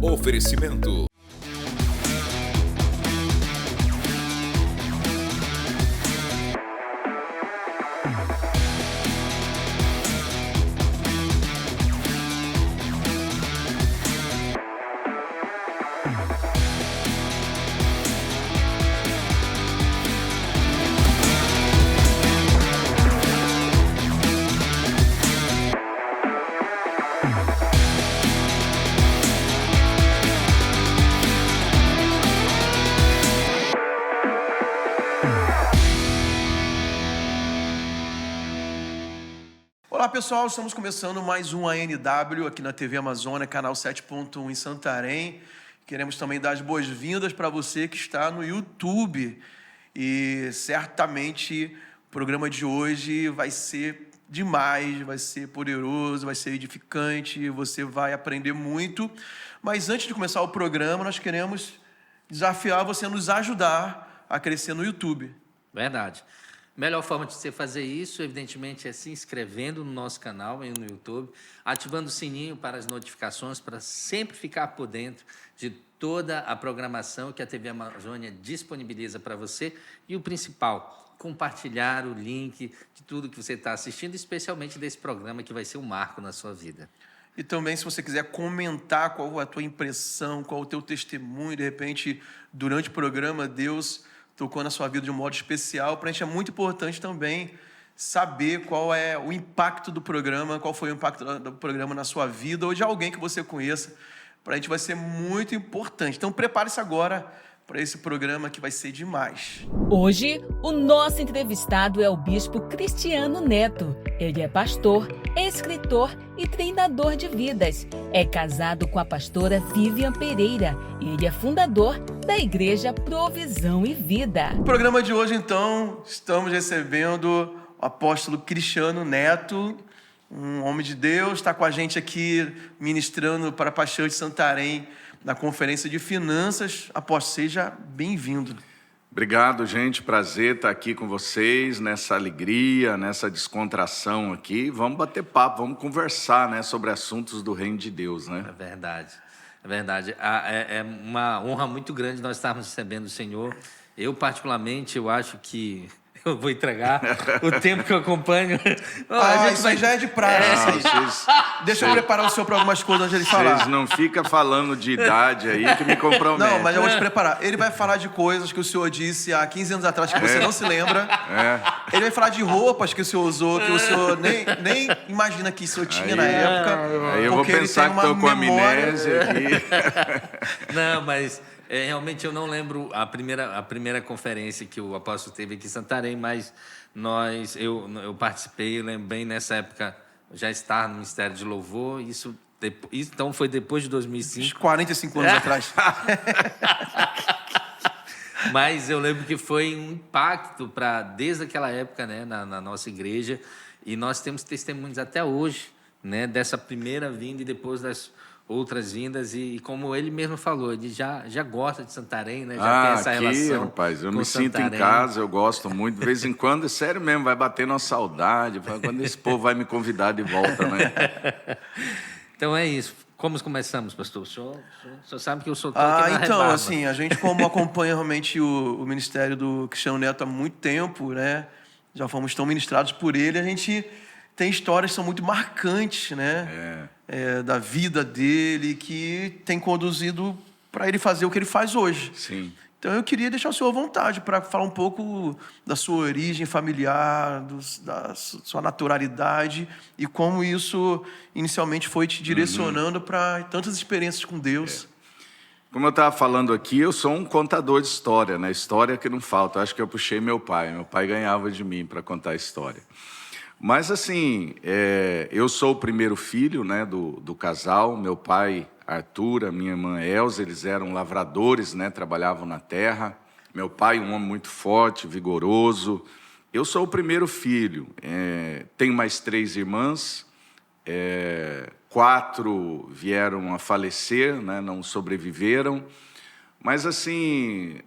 Oferecimento. Olá pessoal, estamos começando mais um ANW aqui na TV Amazônia, canal 7.1 em Santarém. Queremos também dar as boas-vindas para você que está no YouTube. E certamente o programa de hoje vai ser demais, vai ser poderoso, vai ser edificante, você vai aprender muito. Mas antes de começar o programa, nós queremos desafiar você a nos ajudar a crescer no YouTube. Verdade. Melhor forma de você fazer isso, evidentemente, é se inscrevendo no nosso canal aí no YouTube, ativando o sininho para as notificações, para sempre ficar por dentro de toda a programação que a TV Amazônia disponibiliza para você. E o principal, compartilhar o link de tudo que você está assistindo, especialmente desse programa que vai ser um marco na sua vida. E também, se você quiser comentar qual a tua impressão, qual o teu testemunho, de repente, durante o programa, Deus tocou na sua vida de um modo especial. Para a gente é muito importante também saber qual é o impacto do programa, qual foi o impacto do programa na sua vida ou de alguém que você conheça. Para a gente vai ser muito importante. Então, prepare-se agora para esse programa que vai ser demais. Hoje, o nosso entrevistado é o Bispo Cristiano Neto. Ele é pastor, escritor e treinador de vidas. É casado com a pastora Vivian Pereira e ele é fundador da Igreja Provisão e Vida. No programa de hoje, então, estamos recebendo o apóstolo Cristiano Neto, um homem de Deus, está com a gente aqui ministrando para a Paixão de Santarém, na Conferência de Finanças. Apóstolo, seja bem-vindo. Obrigado, gente. Prazer estar aqui com vocês, nessa alegria, nessa descontração aqui. Vamos bater papo, vamos conversar, né, sobre assuntos do reino de Deus, né? É verdade, é verdade. É uma honra muito grande nós estarmos recebendo o Senhor. Eu, particularmente, eu acho que eu vou entregar o tempo que eu acompanho. Isso aí já é de praxe. Deixa eu preparar o senhor para algumas coisas antes de ele falar. Vocês não ficam falando de idade aí que me compromete. Não, mas eu vou te preparar. Ele vai falar de coisas que o senhor disse há 15 anos atrás que você não se lembra. Ele vai falar de roupas que o senhor usou, que o senhor nem imagina que o senhor tinha na época. Aí eu vou pensar que estou com amnésia aqui. Não, mas... realmente eu não lembro a primeira conferência que o apóstolo teve aqui em Santarém, mas eu participei, eu lembro bem nessa época, já estar no Ministério de Louvor, isso então foi depois de 2005. Uns 45 anos atrás. Mas eu lembro que foi um impacto desde aquela época, né, na nossa igreja, e nós temos testemunhos até hoje, né, dessa primeira vinda e depois das outras vindas, e como ele mesmo falou, ele já gosta de Santarém, né? Já tem essa relação. Rapaz, eu com me Santarém. sinto em casa, eu gosto muito. De vez em quando, é sério mesmo, vai bater uma saudade. Quando esse povo vai me convidar de volta, né? Então é isso. Como começamos, pastor? O senhor sabe que eu sou aqui na então, rebarba. assim, a gente como acompanha realmente o ministério do Cristiano Neto há muito tempo, né? Já fomos tão ministrados por ele, a gente tem histórias que são muito marcantes, né? Da vida dele, que tem conduzido para ele fazer o que ele faz hoje. Sim. Então eu queria deixar o senhor à vontade para falar um pouco da sua origem familiar, da sua naturalidade e como isso inicialmente foi te direcionando para tantas experiências com Deus. Como eu estava falando aqui, eu sou um contador de história, né? História que não falta. Eu acho que eu puxei meu pai. Meu pai ganhava de mim para contar a história. Mas, assim, eu sou o primeiro filho, né, do casal. Meu pai, Arthur, a minha irmã Elza, eles eram lavradores, né, trabalhavam na terra. Meu pai, um homem muito forte, vigoroso. Eu sou o primeiro filho. Tenho mais 3 irmãs. 4 vieram a falecer, né, não sobreviveram. Mas, assim...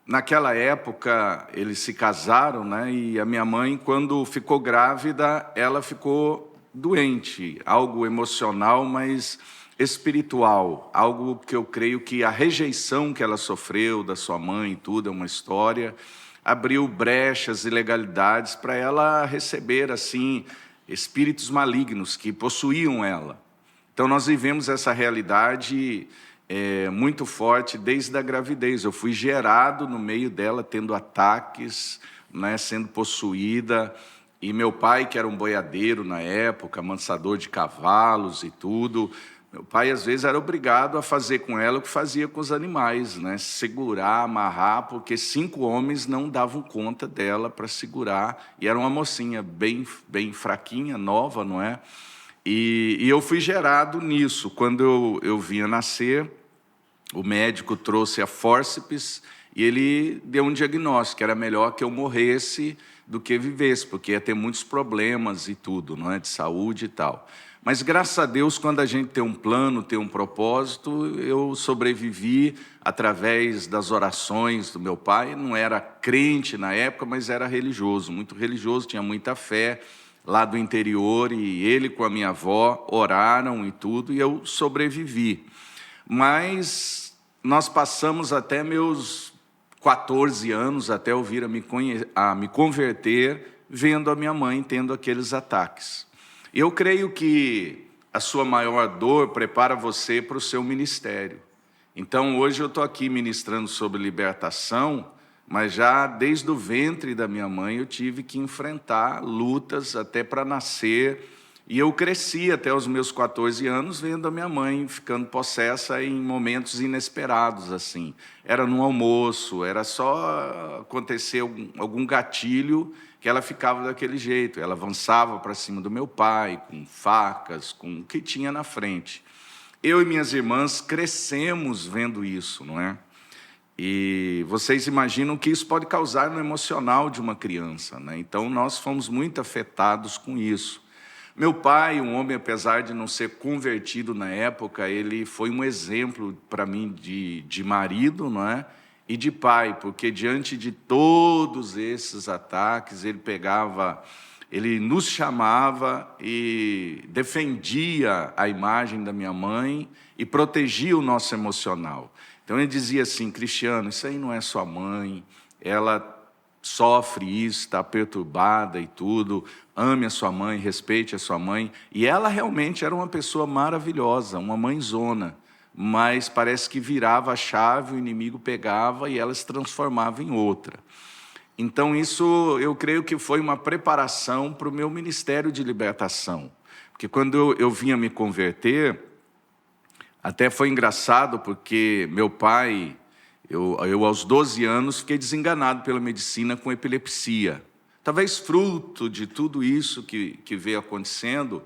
Naquela época, eles se casaram, né? E a minha mãe, quando ficou grávida, ela ficou doente, algo emocional, mas espiritual, algo que eu creio que a rejeição que ela sofreu da sua mãe e tudo, é uma história, abriu brechas, ilegalidades para ela receber, assim, espíritos malignos que possuíam ela. Então, nós vivemos essa realidade muito forte desde a gravidez. Eu fui gerado no meio dela, tendo ataques, né, sendo possuída. E meu pai, que era um boiadeiro na época, amansador de cavalos e tudo, meu pai, às vezes, era obrigado a fazer com ela o que fazia com os animais, né? Segurar, amarrar, porque 5 homens não davam conta dela para segurar. E era uma mocinha bem fraquinha, nova, não é? E eu fui gerado nisso. Quando eu vinha nascer, o médico trouxe a fórceps e ele deu um diagnóstico, que era melhor que eu morresse do que vivesse, porque ia ter muitos problemas e tudo, não é? De saúde e tal. Mas, graças a Deus, quando a gente tem um plano, tem um propósito, eu sobrevivi através das orações do meu pai. Não era crente na época, mas era religioso, muito religioso, tinha muita fé lá do interior, e ele com a minha avó oraram e tudo, e eu sobrevivi. Mas nós passamos até meus 14 anos, até eu vir a me converter, vendo a minha mãe tendo aqueles ataques. Eu creio que a sua maior dor prepara você para o seu ministério. Então, hoje eu estou aqui ministrando sobre libertação, mas já desde o ventre da minha mãe eu tive que enfrentar lutas até para nascer. E eu cresci até os meus 14 anos vendo a minha mãe ficando possessa em momentos inesperados, assim. Era no almoço, era só acontecer algum gatilho que ela ficava daquele jeito. Ela avançava para cima do meu pai, com facas, com o que tinha na frente. Eu e minhas irmãs crescemos vendo isso, não é? E vocês imaginam que isso pode causar no emocional de uma criança, né? Então, nós fomos muito afetados com isso. Meu pai, um homem, apesar de não ser convertido na época, ele foi um exemplo para mim de marido, não é? E de pai, porque diante de todos esses ataques, ele nos chamava e defendia a imagem da minha mãe e protegia o nosso emocional. Então ele dizia assim: Cristiano, isso aí não é sua mãe, ela sofre isso, está perturbada e tudo, ame a sua mãe, respeite a sua mãe. E ela realmente era uma pessoa maravilhosa, uma mãezona, mas parece que virava a chave, o inimigo pegava e ela se transformava em outra. Então isso eu creio que foi uma preparação para o meu ministério de libertação. Porque quando eu vinha me converter, até foi engraçado, porque meu pai, eu aos 12 anos fiquei desenganado pela medicina com epilepsia. Talvez fruto de tudo isso que veio acontecendo,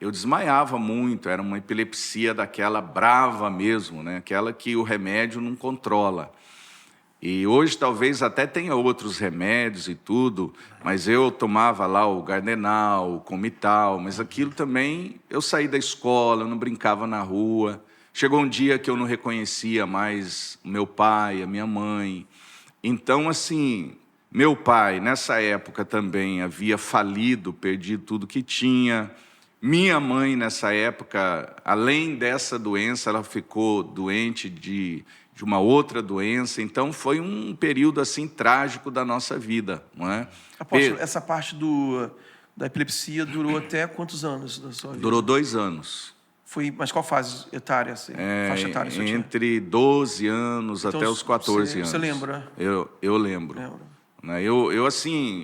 eu desmaiava muito, era uma epilepsia daquela brava mesmo, né? Aquela que o remédio não controla. E hoje talvez até tenha outros remédios e tudo, mas eu tomava lá o Gardenal, o Comital, mas aquilo também, eu saí da escola, eu não brincava na rua. Chegou um dia que eu não reconhecia mais o meu pai, a minha mãe. Então, assim, meu pai, nessa época também, havia falido, perdido tudo que tinha. Minha mãe, nessa época, além dessa doença, ela ficou doente de uma outra doença. Então, foi um período, assim, trágico da nossa vida, não é? Apóstolo, essa parte da epilepsia durou até quantos anos da sua vida? Durou 2 anos. Mas qual fase etária? Faixa etária você tinha? Entre 12 anos então, até os 14 anos. Você lembra? Eu lembro.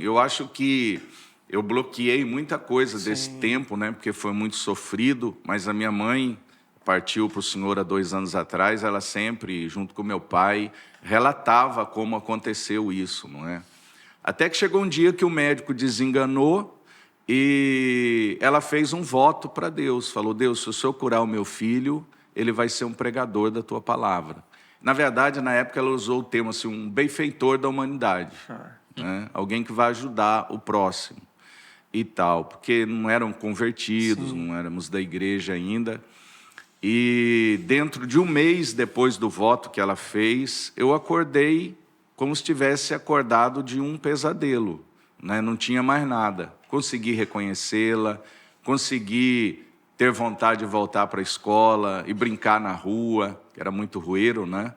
Eu acho que eu bloqueei muita coisa desse tempo, né? Porque foi muito sofrido, mas a minha mãe partiu para o Senhor há 2 anos atrás, ela sempre, junto com meu pai, relatava como aconteceu isso, não é? Até que chegou um dia que o médico desenganou, e ela fez um voto para Deus, falou: Deus, se o Senhor curar o meu filho, ele vai ser um pregador da tua palavra. Na verdade, na época ela usou o termo assim, um benfeitor da humanidade, né? Alguém que vai ajudar o próximo e tal, porque não eram convertidos, não éramos da igreja ainda. E dentro de 1 mês depois do voto que ela fez, eu acordei como se tivesse acordado de um pesadelo, né? Não tinha mais nada. Consegui reconhecê-la, consegui ter vontade de voltar para a escola e brincar na rua, que era muito rueiro, né?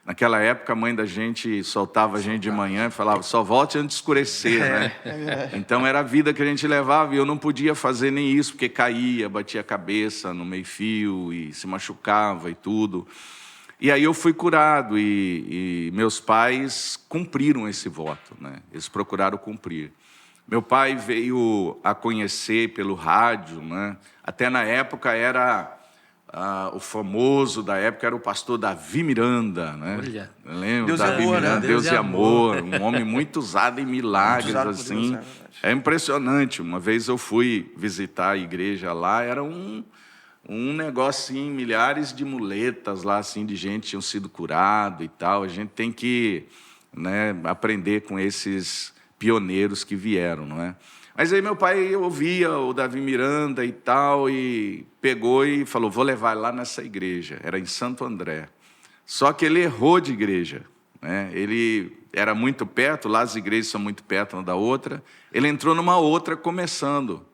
Naquela época, a mãe da gente soltava a gente de manhã e falava, só volte antes de escurecer, né? Então, era a vida que a gente levava e eu não podia fazer nem isso, porque caía, batia a cabeça no meio-fio e se machucava e tudo. E aí eu fui curado e meus pais cumpriram esse voto, né? Eles procuraram cumprir. Meu pai veio a conhecer pelo rádio, né? Até na época era... o famoso da época era o pastor Davi Miranda, né? Olha. Eu lembro, Deus e Davi amor, Miranda, né? Deus e amor, um homem muito usado em milagres, Muito usado por assim. Deus, É impressionante. Uma vez eu fui visitar a igreja lá, era um negócio assim, milhares de muletas lá, assim, de gente que tinham sido curado e tal. A gente tem que, né, aprender com esses pioneiros que vieram, não é? Mas aí meu pai ouvia o Davi Miranda e tal, e pegou e falou, vou levar lá nessa igreja. Era em Santo André. Só que ele errou de igreja, né? Ele era muito perto, lá as igrejas são muito perto uma da outra. Ele entrou numa outra começando.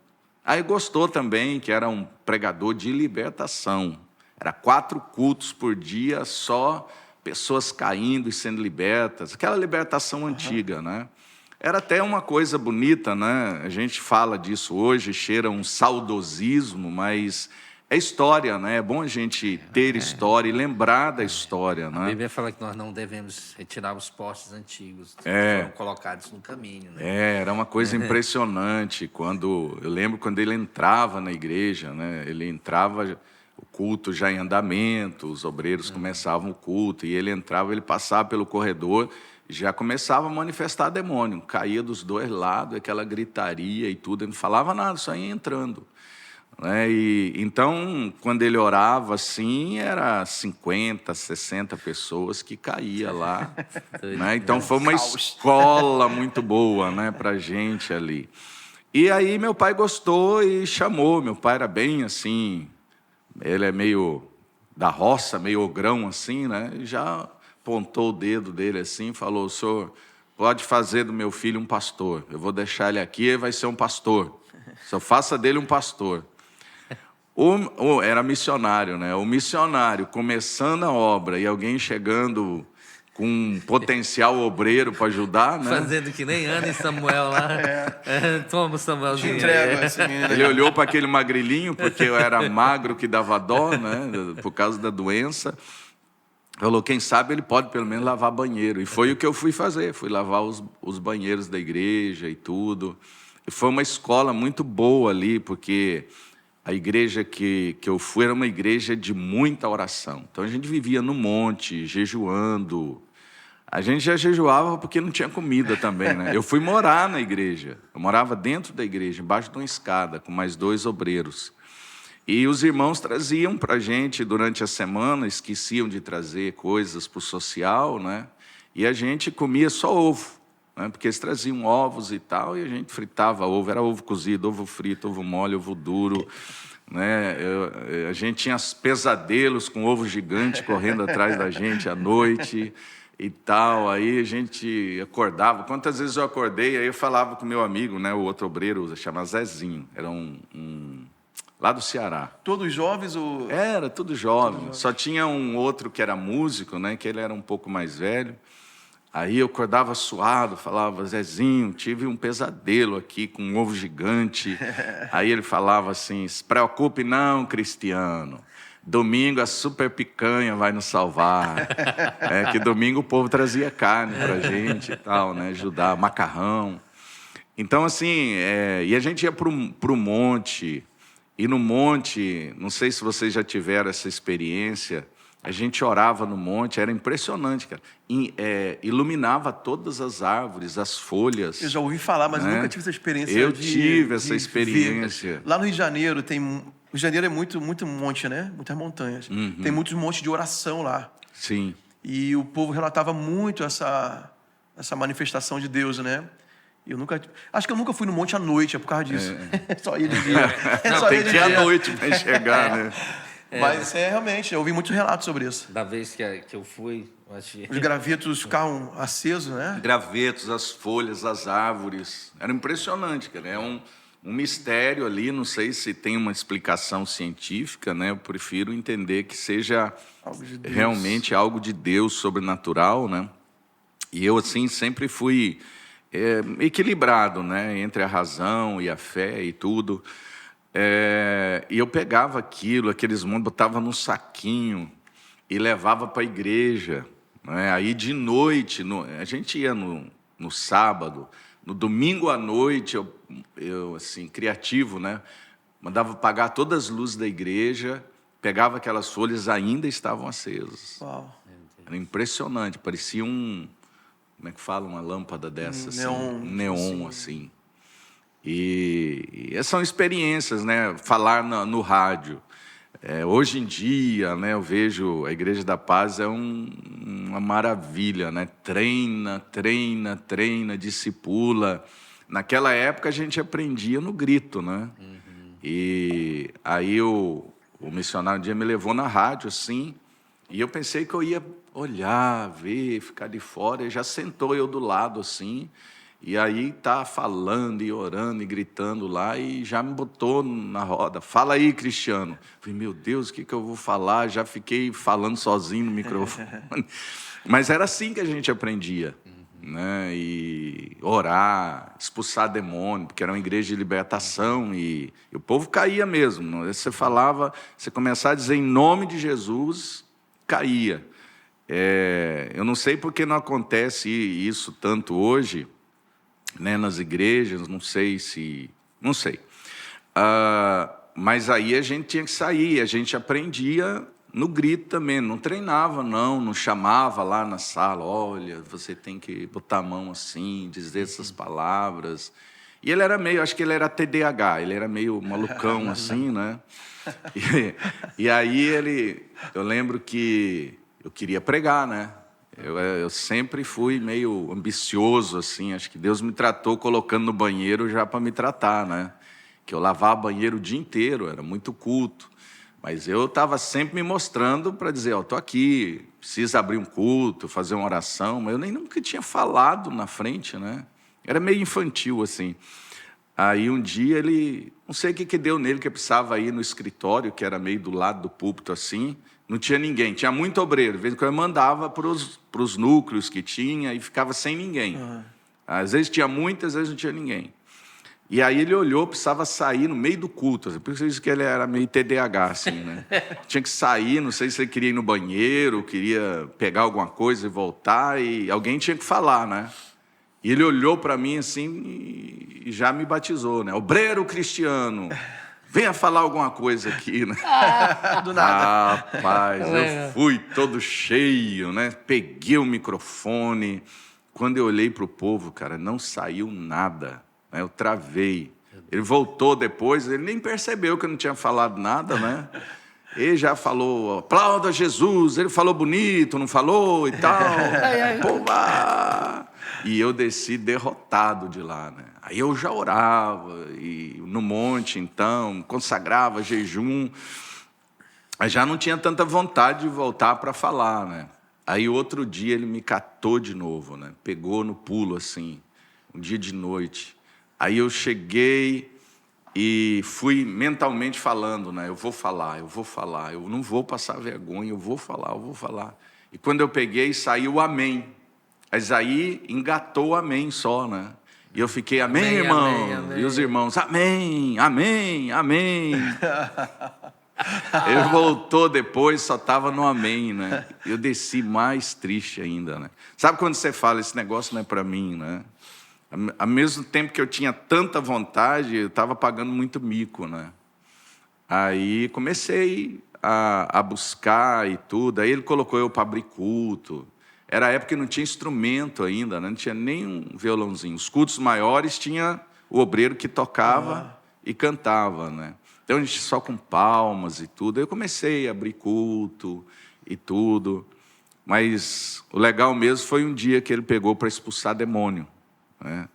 Aí gostou também, que era um pregador de libertação. Era 4 cultos por dia, só pessoas caindo e sendo libertas. Aquela libertação antiga, né? Era até uma coisa bonita, né? A gente fala disso hoje, cheira um saudosismo, mas é história, né? É bom a gente ter história e lembrar da história, A né? Bíblia fala que nós não devemos retirar os postes antigos que foram colocados no caminho, né? Era uma coisa impressionante. Eu lembro quando ele entrava na igreja, né? Ele entrava, o culto já em andamento, os obreiros começavam o culto, e ele entrava, ele passava pelo corredor, já começava a manifestar demônio, caía dos 2 lados, aquela gritaria e tudo, ele não falava nada, só ia entrando. Né? E, então, quando ele orava assim, era 50, 60 pessoas que caía lá. Né? Então, foi uma escola muito boa, né, para a gente ali. E aí meu pai gostou e chamou, meu pai era bem assim, ele é meio da roça, meio ogrão assim, né, e já... apontou o dedo dele assim e falou, o senhor pode fazer do meu filho um pastor. Eu vou deixar ele aqui e ele vai ser um pastor. Só faça dele um pastor. Era missionário, né? O missionário começando a obra e alguém chegando com um potencial obreiro para ajudar, né? Fazendo que nem Ana e Samuel lá. Toma, Samuelzinho. Entrega esse menino. Ele olhou para aquele magrelinho, porque eu era magro que dava dó, né? Por causa da doença. Falou, quem sabe ele pode pelo menos lavar banheiro. E foi o que eu fui fazer, fui lavar os banheiros da igreja e tudo. E foi uma escola muito boa ali, porque a igreja que eu fui era uma igreja de muita oração. Então a gente vivia no monte, jejuando. A gente já jejuava porque não tinha comida também, né? Eu fui morar na igreja. Eu morava dentro da igreja, embaixo de uma escada, com mais 2 obreiros. E os irmãos traziam para a gente durante a semana, esqueciam de trazer coisas para o social, né? E a gente comia só ovo, né? Porque eles traziam ovos e tal, e a gente fritava ovo, era ovo cozido, ovo frito, ovo mole, ovo duro, né? A gente tinha pesadelos com ovo gigante correndo atrás da gente à noite e tal, aí a gente acordava. Quantas vezes eu acordei, aí eu falava com meu amigo, né? O outro obreiro, chama Zezinho, era lá do Ceará. Todos jovens ou... Era, tudo jovem. Só tinha um outro que era músico, né? Que ele era um pouco mais velho. Aí eu acordava suado, falava, Zezinho, tive um pesadelo aqui com um ovo gigante. Aí ele falava assim, se preocupe não, Cristiano. Domingo a super picanha vai nos salvar. Que domingo o povo trazia carne pra gente e tal, né? Ajudar, macarrão. Então, assim, e a gente ia pro monte... E no monte, não sei se vocês já tiveram essa experiência, a gente orava no monte, era impressionante, cara. Iluminava todas as árvores, as folhas. Eu já ouvi falar, mas né? eu nunca tive essa experiência. Eu tive essa experiência. Ver. Lá no Rio de Janeiro, o Rio de Janeiro é muito monte, né? Muitas montanhas. Tem muitos montes de oração lá. Sim. E o povo relatava muito essa manifestação de Deus, né? Acho que eu nunca fui no monte à noite, é por causa disso. Só ia de dia. Tem que ir à noite para enxergar, né? Mas realmente, eu ouvi muitos relatos sobre isso. Da vez que eu fui, eu achei... Os gravetos ficavam acesos, né? Gravetos, as folhas, as árvores. Era impressionante, cara. um mistério ali, não sei se tem uma explicação científica, né? Eu prefiro entender que seja Algo de Deus. realmente algo de Deus, sobrenatural, né? E eu, assim, sempre fui equilibrado, né? Entre a razão e a fé e tudo. E eu pegava aqueles mundos, botava num saquinho e levava para a igreja, né? Aí, de noite, a gente ia no sábado, no domingo à noite, eu assim, criativo, né? Mandava apagar todas as luzes da igreja, pegava aquelas folhas, ainda estavam acesas. Uau. Era impressionante, parecia como é que fala, uma lâmpada dessa, assim, neon, um neon, assim. E são experiências, né? Falar no rádio. Hoje em dia, né, eu vejo a Igreja da Paz uma maravilha, né? Treina, discipula. Naquela época a gente aprendia no grito, né? E aí o missionário um dia me levou na rádio, assim, e eu pensei que eu ia olhar, ver, ficar de fora, e já sentou eu do lado, assim, e aí tá falando e orando e gritando lá, e já me botou na roda. Fala aí, Cristiano. Falei, meu Deus, o que eu vou falar? Já fiquei falando sozinho no microfone. Mas era assim que a gente aprendia, né? E orar, expulsar demônio, porque era uma igreja de libertação, e o povo caía mesmo. Você falava, você começava a dizer em nome de Jesus, caía. Eu não sei por que não acontece isso tanto hoje, né, nas igrejas, não sei. Mas aí a gente tinha que sair, a gente aprendia no grito também, não treinava não chamava lá na sala, olha, você tem que botar a mão assim, dizer essas palavras. E ele era acho que ele era TDAH, ele era meio malucão assim, né? E aí eu lembro que eu queria pregar, né? Eu sempre fui meio ambicioso, assim, acho que Deus me tratou colocando no banheiro já para me tratar, né? Que eu lavava banheiro o dia inteiro, era muito culto. Mas eu estava sempre me mostrando para dizer, estou aqui, preciso abrir um culto, fazer uma oração, mas eu nem nunca tinha falado na frente, né? Era meio infantil, assim. Aí um dia não sei o que deu nele, que eu precisava ir no escritório, que era meio do lado do púlpito, assim, não tinha ninguém, tinha muito obreiro. De vez em quando eu mandava para os núcleos que tinha e ficava sem ninguém. Às vezes tinha muito, às vezes não tinha ninguém. E aí ele olhou, precisava sair no meio do culto. Por isso que ele era meio TDAH, assim, né? Tinha que sair, não sei se ele queria ir no banheiro, queria pegar alguma coisa e voltar, e alguém tinha que falar, né? E ele olhou para mim assim e já me batizou, né? Obreiro Cristiano, venha falar alguma coisa aqui, né? Do nada. Rapaz, eu fui todo cheio, né? Peguei o microfone. Quando eu olhei para o povo, cara, não saiu nada. Né? Eu travei. Ele voltou depois, ele nem percebeu que eu não tinha falado nada, né? Ele já falou, aplauda Jesus, ele falou bonito, não falou e tal. Pô, e eu desci derrotado de lá, né? Aí eu já orava, e no monte, então, consagrava jejum. Mas já não tinha tanta vontade de voltar para falar, né? Aí outro dia ele me catou de novo, né? Pegou no pulo, assim, um dia de noite. Aí eu cheguei e fui mentalmente falando, né? Eu vou falar, eu não vou passar vergonha, eu vou falar. E quando eu peguei, saiu o amém. Mas aí engatou o amém só, né? E eu fiquei, amém, irmão. Amém. E os irmãos, amém. Ele voltou depois, só estava no amém, né? Eu desci mais triste ainda, né? Sabe quando você fala, esse negócio não é para mim, né? Ao mesmo tempo que eu tinha tanta vontade, eu estava pagando muito mico, né? Aí comecei a buscar e tudo. Aí ele colocou eu para abrir culto. Era a época que não tinha instrumento ainda, né? Não tinha nem um violãozinho. Os cultos maiores tinha o obreiro que tocava e cantava, né? Então a gente só com palmas e tudo. Aí eu comecei a abrir culto e tudo. Mas o legal mesmo foi um dia que ele pegou para expulsar demônio, né?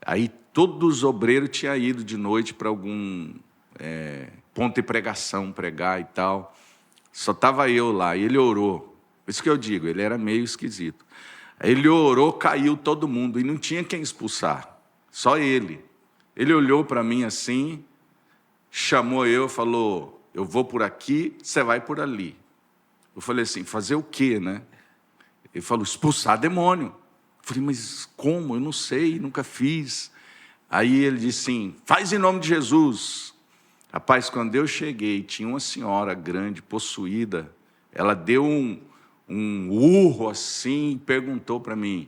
Aí todos os obreiros tinham ido de noite para algum ponto de pregação, pregar e tal. Só estava eu lá, e ele orou. Por isso que eu digo, ele era meio esquisito. Aí ele orou, caiu todo mundo, e não tinha quem expulsar, só ele. Ele olhou para mim assim, chamou eu, falou, eu vou por aqui, você vai por ali. Eu falei assim, fazer o quê, né? Ele falou, expulsar demônio. Eu falei, mas como? Eu não sei, nunca fiz. Aí ele disse assim, faz em nome de Jesus. Rapaz, quando eu cheguei, tinha uma senhora grande, possuída, ela deu um urro assim e perguntou para mim,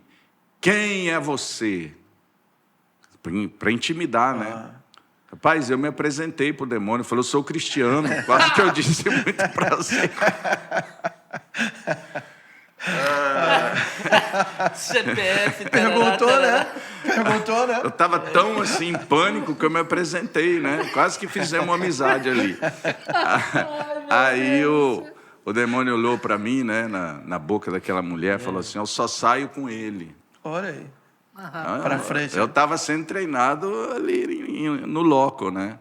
quem é você? Para intimidar, né? Rapaz, eu me apresentei para o demônio, falei, eu sou cristiano, quase que eu disse muito prazer. CPF, Perguntou, né? Perguntou, né? Eu estava tão assim em pânico que eu me apresentei, né? Quase que fizemos uma amizade ali. Aí o demônio olhou para mim, né, na boca daquela mulher, falou assim, eu só saio com ele. Olha aí. Para frente. Eu estava sendo treinado ali no loco, né?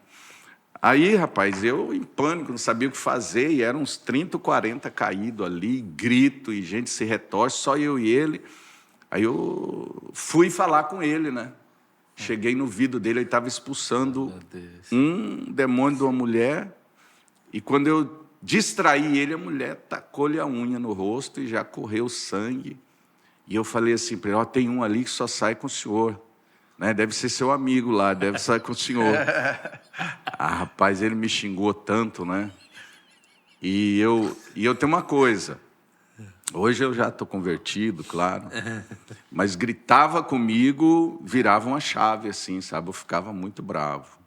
Aí, rapaz, eu em pânico, não sabia o que fazer, e eram uns 30, 40 caídos ali, grito, e gente se retorce, só eu e ele. Aí eu fui falar com ele, né? Cheguei no vidro dele, ele estava expulsando um demônio de uma mulher, e quando eu distraí ele, a mulher tacou-lhe a unha no rosto e já correu sangue. E eu falei assim para ele, ó, tem um ali que só sai com o senhor. Né? Deve ser seu amigo lá, deve sair com o senhor. Rapaz, ele me xingou tanto, né? E eu tenho uma coisa. Hoje eu já estou convertido, claro. Mas gritava comigo, virava uma chave assim, sabe? Eu ficava muito bravo.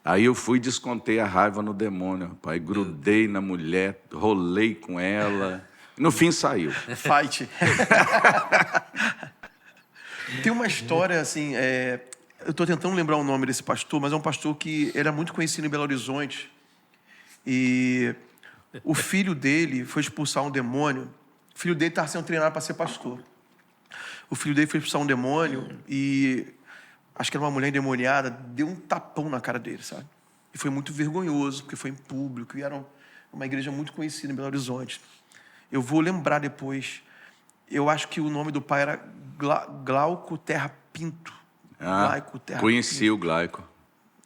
Aí eu fui e descontei a raiva no demônio, rapaz. Grudei na mulher, rolei com ela. No fim saiu. Fight. Tem uma história, assim, eu estou tentando lembrar o nome desse pastor, mas é um pastor que era muito conhecido em Belo Horizonte. E o filho dele foi expulsar um demônio. O filho dele estava sendo treinado para ser pastor. O filho dele foi expulsar um demônio e acho que era uma mulher endemoniada, deu um tapão na cara dele, sabe? E foi muito vergonhoso, porque foi em público e era uma igreja muito conhecida em Belo Horizonte. Eu vou lembrar depois. Eu acho que o nome do pai era Glauco Terra Pinto. Glauco Terra Conheci Pinto, o Glauco.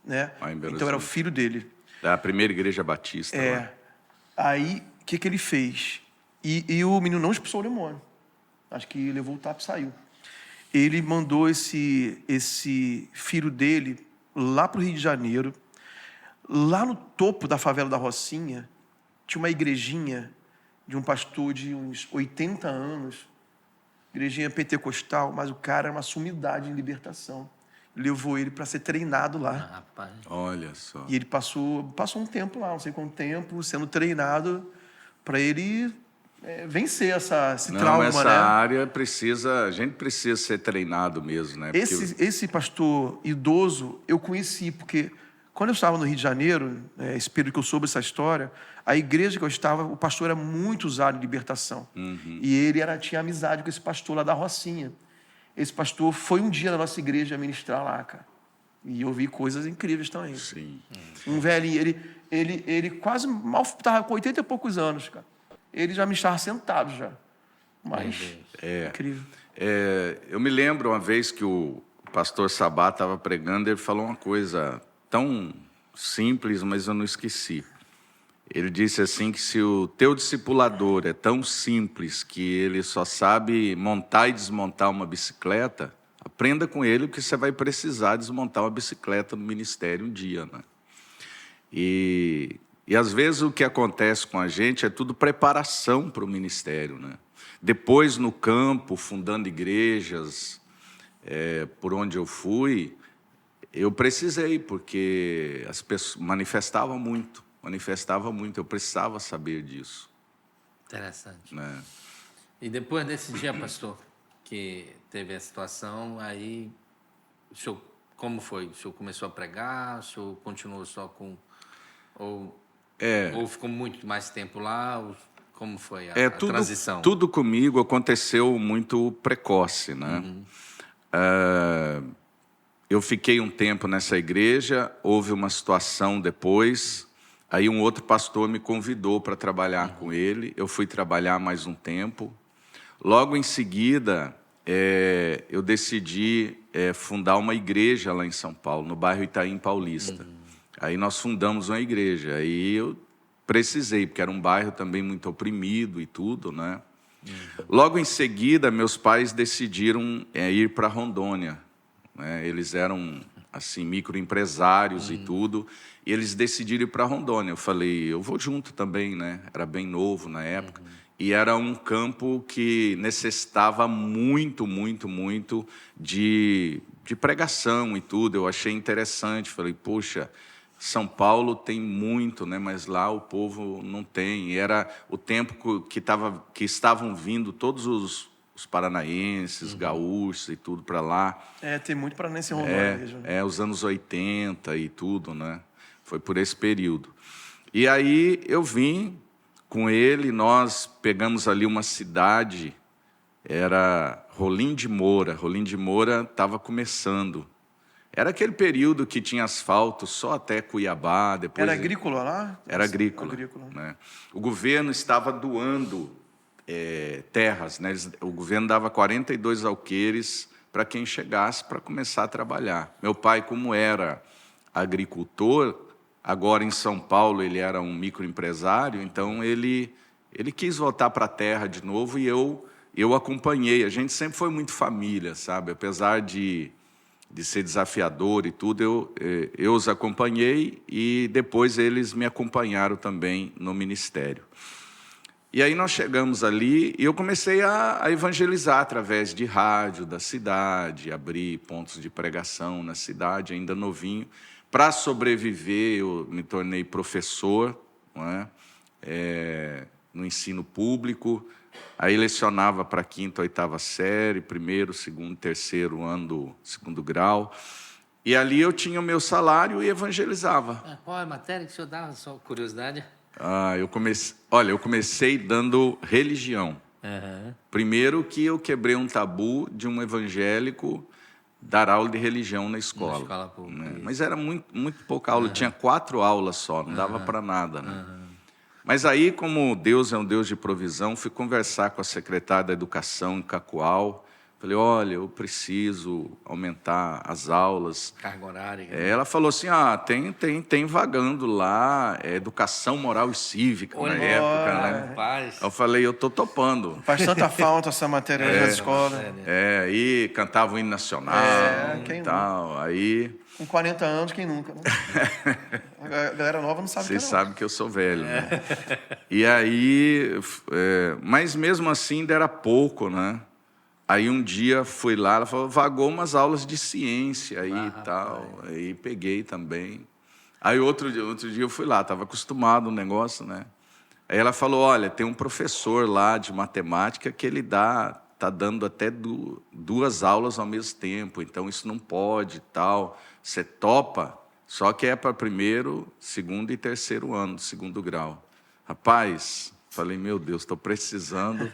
Né? Então era o filho dele. Da primeira igreja batista. Lá. Aí, o que ele fez? E o menino não expulsou o demônio. Acho que levou o tapa e saiu. Ele mandou esse filho dele lá para o Rio de Janeiro. Lá no topo da favela da Rocinha, tinha uma igrejinha de um pastor de uns 80 anos, igrejinha pentecostal, mas o cara era uma sumidade em libertação. Levou ele para ser treinado lá. Rapaz. Olha só. E ele passou um tempo lá, não sei quanto tempo, sendo treinado para ele vencer esse trauma, essa né? área a gente precisa ser treinado mesmo, né? Porque Esse pastor idoso eu conheci, porque quando eu estava no Rio de Janeiro, esse período que eu soube essa história, a igreja que eu estava, o pastor era muito usado em libertação. E ele tinha amizade com esse pastor lá da Rocinha. Esse pastor foi um dia na nossa igreja ministrar lá, cara. E eu vi coisas incríveis também. Sim. Um velhinho, ele quase mal estava com 80 e poucos anos, cara. Ele já me estava sentado já. Mas, incrível. Eu me lembro uma vez que o pastor Sabá estava pregando, ele falou uma coisa tão simples, mas eu não esqueci. Ele disse assim que se o teu discipulador é tão simples que ele só sabe montar e desmontar uma bicicleta, aprenda com ele porque você vai precisar desmontar uma bicicleta no ministério um dia, né? E às vezes o que acontece com a gente é tudo preparação para o ministério, né? Depois no campo, fundando igrejas, por onde eu fui, eu precisei, porque as pessoas manifestavam muito, eu precisava saber disso. Interessante. Né? E depois desse dia, pastor, que teve a situação, aí, o senhor, como foi? O senhor começou a pregar, o senhor continuou só com... Ou ficou muito mais tempo lá? Como foi a transição? Tudo comigo aconteceu muito precoce, né? Eu fiquei um tempo nessa igreja, houve uma situação depois, aí um outro pastor me convidou para trabalhar com ele, eu fui trabalhar mais um tempo. Logo em seguida, eu decidi fundar uma igreja lá em São Paulo, no bairro Itaim Paulista. Aí nós fundamos uma igreja. Aí eu precisei, porque era um bairro também muito oprimido e tudo, né? Logo em seguida, meus pais decidiram ir para Rondônia, né? Eles eram assim microempresários e tudo, e eles decidiram ir para Rondônia. Eu falei, eu vou junto também, né? Era bem novo na época. E era um campo que necessitava muito, muito, muito de pregação e tudo. Eu achei interessante. Falei, poxa, São Paulo tem muito, né? Mas lá o povo não tem. E era o tempo que estavam vindo todos os paranaenses, gaúchos e tudo para lá. Tem muito paranaense em Rondônia mesmo. Os anos 80 e tudo, né? Foi por esse período. E aí eu vim com ele, nós pegamos ali uma cidade, era Rolim de Moura. Rolim de Moura estava começando. Era aquele período que tinha asfalto só até Cuiabá. Depois Era agrícola lá? Era agrícola. Né? O governo estava doando terras, né? O governo dava 42 alqueires para quem chegasse para começar a trabalhar. Meu pai, como era agricultor, agora em São Paulo ele era um microempresário, então ele quis voltar para a terra de novo e eu acompanhei. A gente sempre foi muito família, sabe? Apesar de ser desafiador e tudo, eu os acompanhei e depois eles me acompanharam também no ministério. E aí nós chegamos ali e eu comecei a evangelizar através de rádio da cidade, abrir pontos de pregação na cidade, ainda novinho. Para sobreviver, eu me tornei professor, não é? No ensino público. Aí lecionava para a 5ª, 8ª série, 1º, 2º, 3º ano do 2º grau. E ali eu tinha o meu salário e evangelizava. Qual é a matéria que o senhor dava? Só curiosidade. Eu comecei dando religião. Primeiro que eu quebrei um tabu de um evangélico dar aula de religião na escola. Na escola pública, né? Mas era muito pouca aula, tinha 4 aulas só, não dava para nada. Né? Mas aí, como Deus é um Deus de provisão, fui conversar com a secretária da Educação em Cacoal. Falei, olha, eu preciso aumentar as aulas. Carga horária. Ela falou assim, tem vagando lá, Educação Moral e Cívica, na época. Né? Paz. Eu falei, eu estou topando. Faz tanta falta essa matéria nas escolas. E cantava o hino nacional e tal. Aí... Com 40 anos, quem nunca? Né? A galera nova não sabe o que é. Vocês sabem que eu sou velho. Né? E aí... mas mesmo assim ainda era pouco, né? Aí um dia fui lá, ela falou, vagou umas aulas de ciência aí e tal. Aí peguei também. Aí outro dia eu fui lá, estava acostumado o negócio, né? Aí ela falou, olha, tem um professor lá de matemática que ele tá dando até 2 aulas ao mesmo tempo, então isso não pode e tal. Você topa, só que é para 1º, 2º e 3º ano, do 2º grau. Rapaz, falei, meu Deus, estou precisando,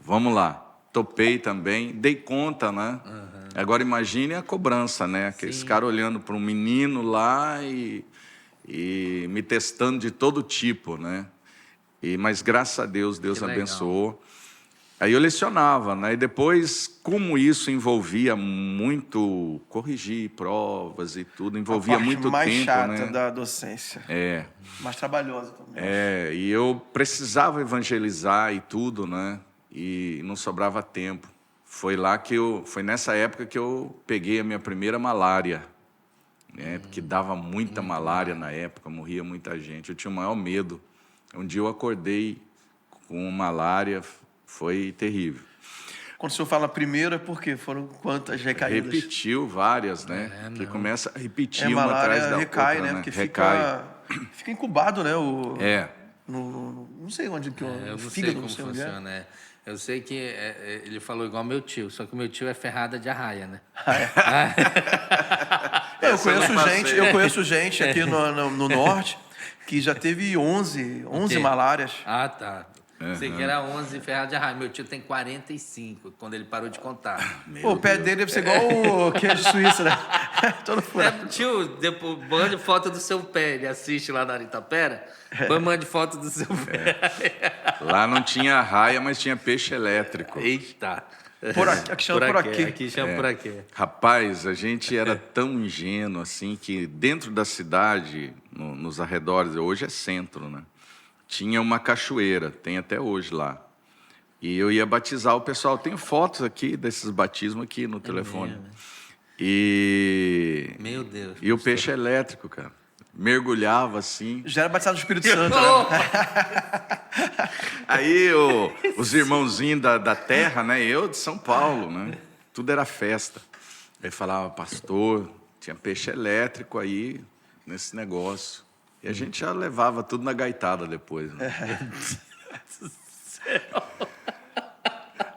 vamos lá. Topei também, dei conta, né? Agora imagine a cobrança, né? Aqueles caras olhando para um menino lá e me testando de todo tipo, né? Mas graças a Deus, Deus abençoou. Aí eu lecionava, né? E depois, como isso envolvia muito corrigir provas e tudo, envolvia muito tempo, mais chata, né? da docência. Mais trabalhosa também. E eu precisava evangelizar e tudo, né? E não sobrava tempo. Foi nessa época que eu peguei a minha primeira malária, né? Porque dava muita malária na época, morria muita gente. Eu tinha o maior medo. Um dia eu acordei com malária, foi terrível. Quando o senhor fala primeiro, é porque foram quantas recaídas? Repetiu várias, né? Que começa a repetir uma atrás da recai, outra, né? Porque recai. Fica incubado, né? Não sei onde que eu não sei como funciona. Eu sei que ele falou igual meu tio, só que o meu tio é ferrada de arraia, né? Eu conheço gente aqui no norte que já teve 11 malárias. Ah, tá. Sei que era 11 ferradas de arraia. Meu tio tem 45, quando ele parou de contar. O pé dele deve ser igual o queijo suíço, né? Todo furado. Tio, depois mande foto do seu pé. Ele assiste lá na Itapera. Depois mande foto do seu pé. Lá não tinha arraia, mas tinha peixe elétrico. Eita. Aqui chama por aqui. Aqui chama por aqui. Rapaz, a gente era tão ingênuo assim que dentro da cidade, nos arredores, hoje é centro, né? Tinha uma cachoeira, tem até hoje lá. E eu ia batizar o pessoal. Tenho fotos aqui desses batismos aqui no telefone. mesmo? Meu Deus. E o peixe elétrico, cara. Mergulhava assim. Já era batizado do Espírito Santo, né? Aí os irmãozinhos da terra, né? Eu de São Paulo, né? Tudo era festa. Aí falava, pastor, tinha peixe elétrico aí nesse negócio. E a gente já levava tudo na gaitada depois. Né?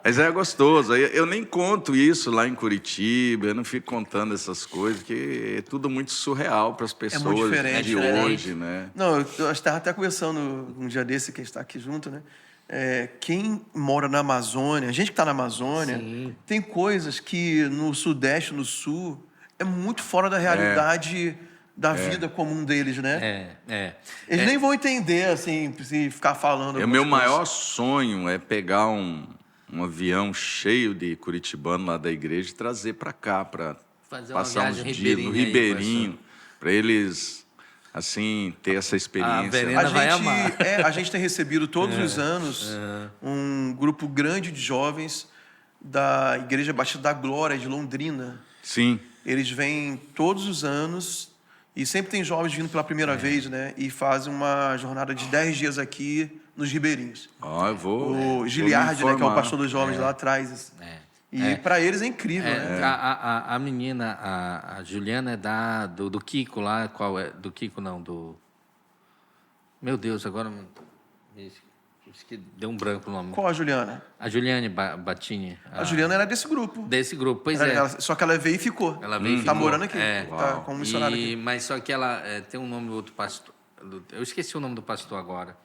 Mas é gostoso. Eu nem conto isso lá em Curitiba, eu não fico contando essas coisas, porque é tudo muito surreal para as pessoas muito diferente, de hoje, né? Não, eu estava até conversando um dia desse, que a gente está aqui junto, né? Quem mora na Amazônia, a gente que está na Amazônia, Sim. tem coisas que no Sudeste, no Sul, é muito fora da realidade da vida comum deles, né? Eles nem vão entender, assim, se ficar falando. O meu maior sonho é pegar um avião cheio de curitibano lá da igreja e trazer para cá, para passar uns dias no Ribeirinho, para eles, assim, ter essa experiência. A gente tem recebido todos os anos um grupo grande de jovens da Igreja Batista da Glória de Londrina. Sim. Eles vêm todos os anos e sempre tem jovens vindo pela primeira vez, né? E fazem uma jornada de 10 dias aqui nos Ribeirinhos. Eu vou. O Giliardi, né, que é o pastor dos jovens lá atrás. E para eles é incrível, né? A menina, a Juliana é do Kiko lá, qual é? Do Kiko não, do... Meu Deus, agora... Acho que deu um branco o nome. Qual a Juliana? A Juliane Battini. A Juliana era desse grupo. Desse grupo, pois Só que ela veio e ficou. Ela veio e Tá ficou. morando aqui. Tá como missionária aqui. Mas só que ela tem um nome do outro pastor. Eu esqueci o nome do pastor agora.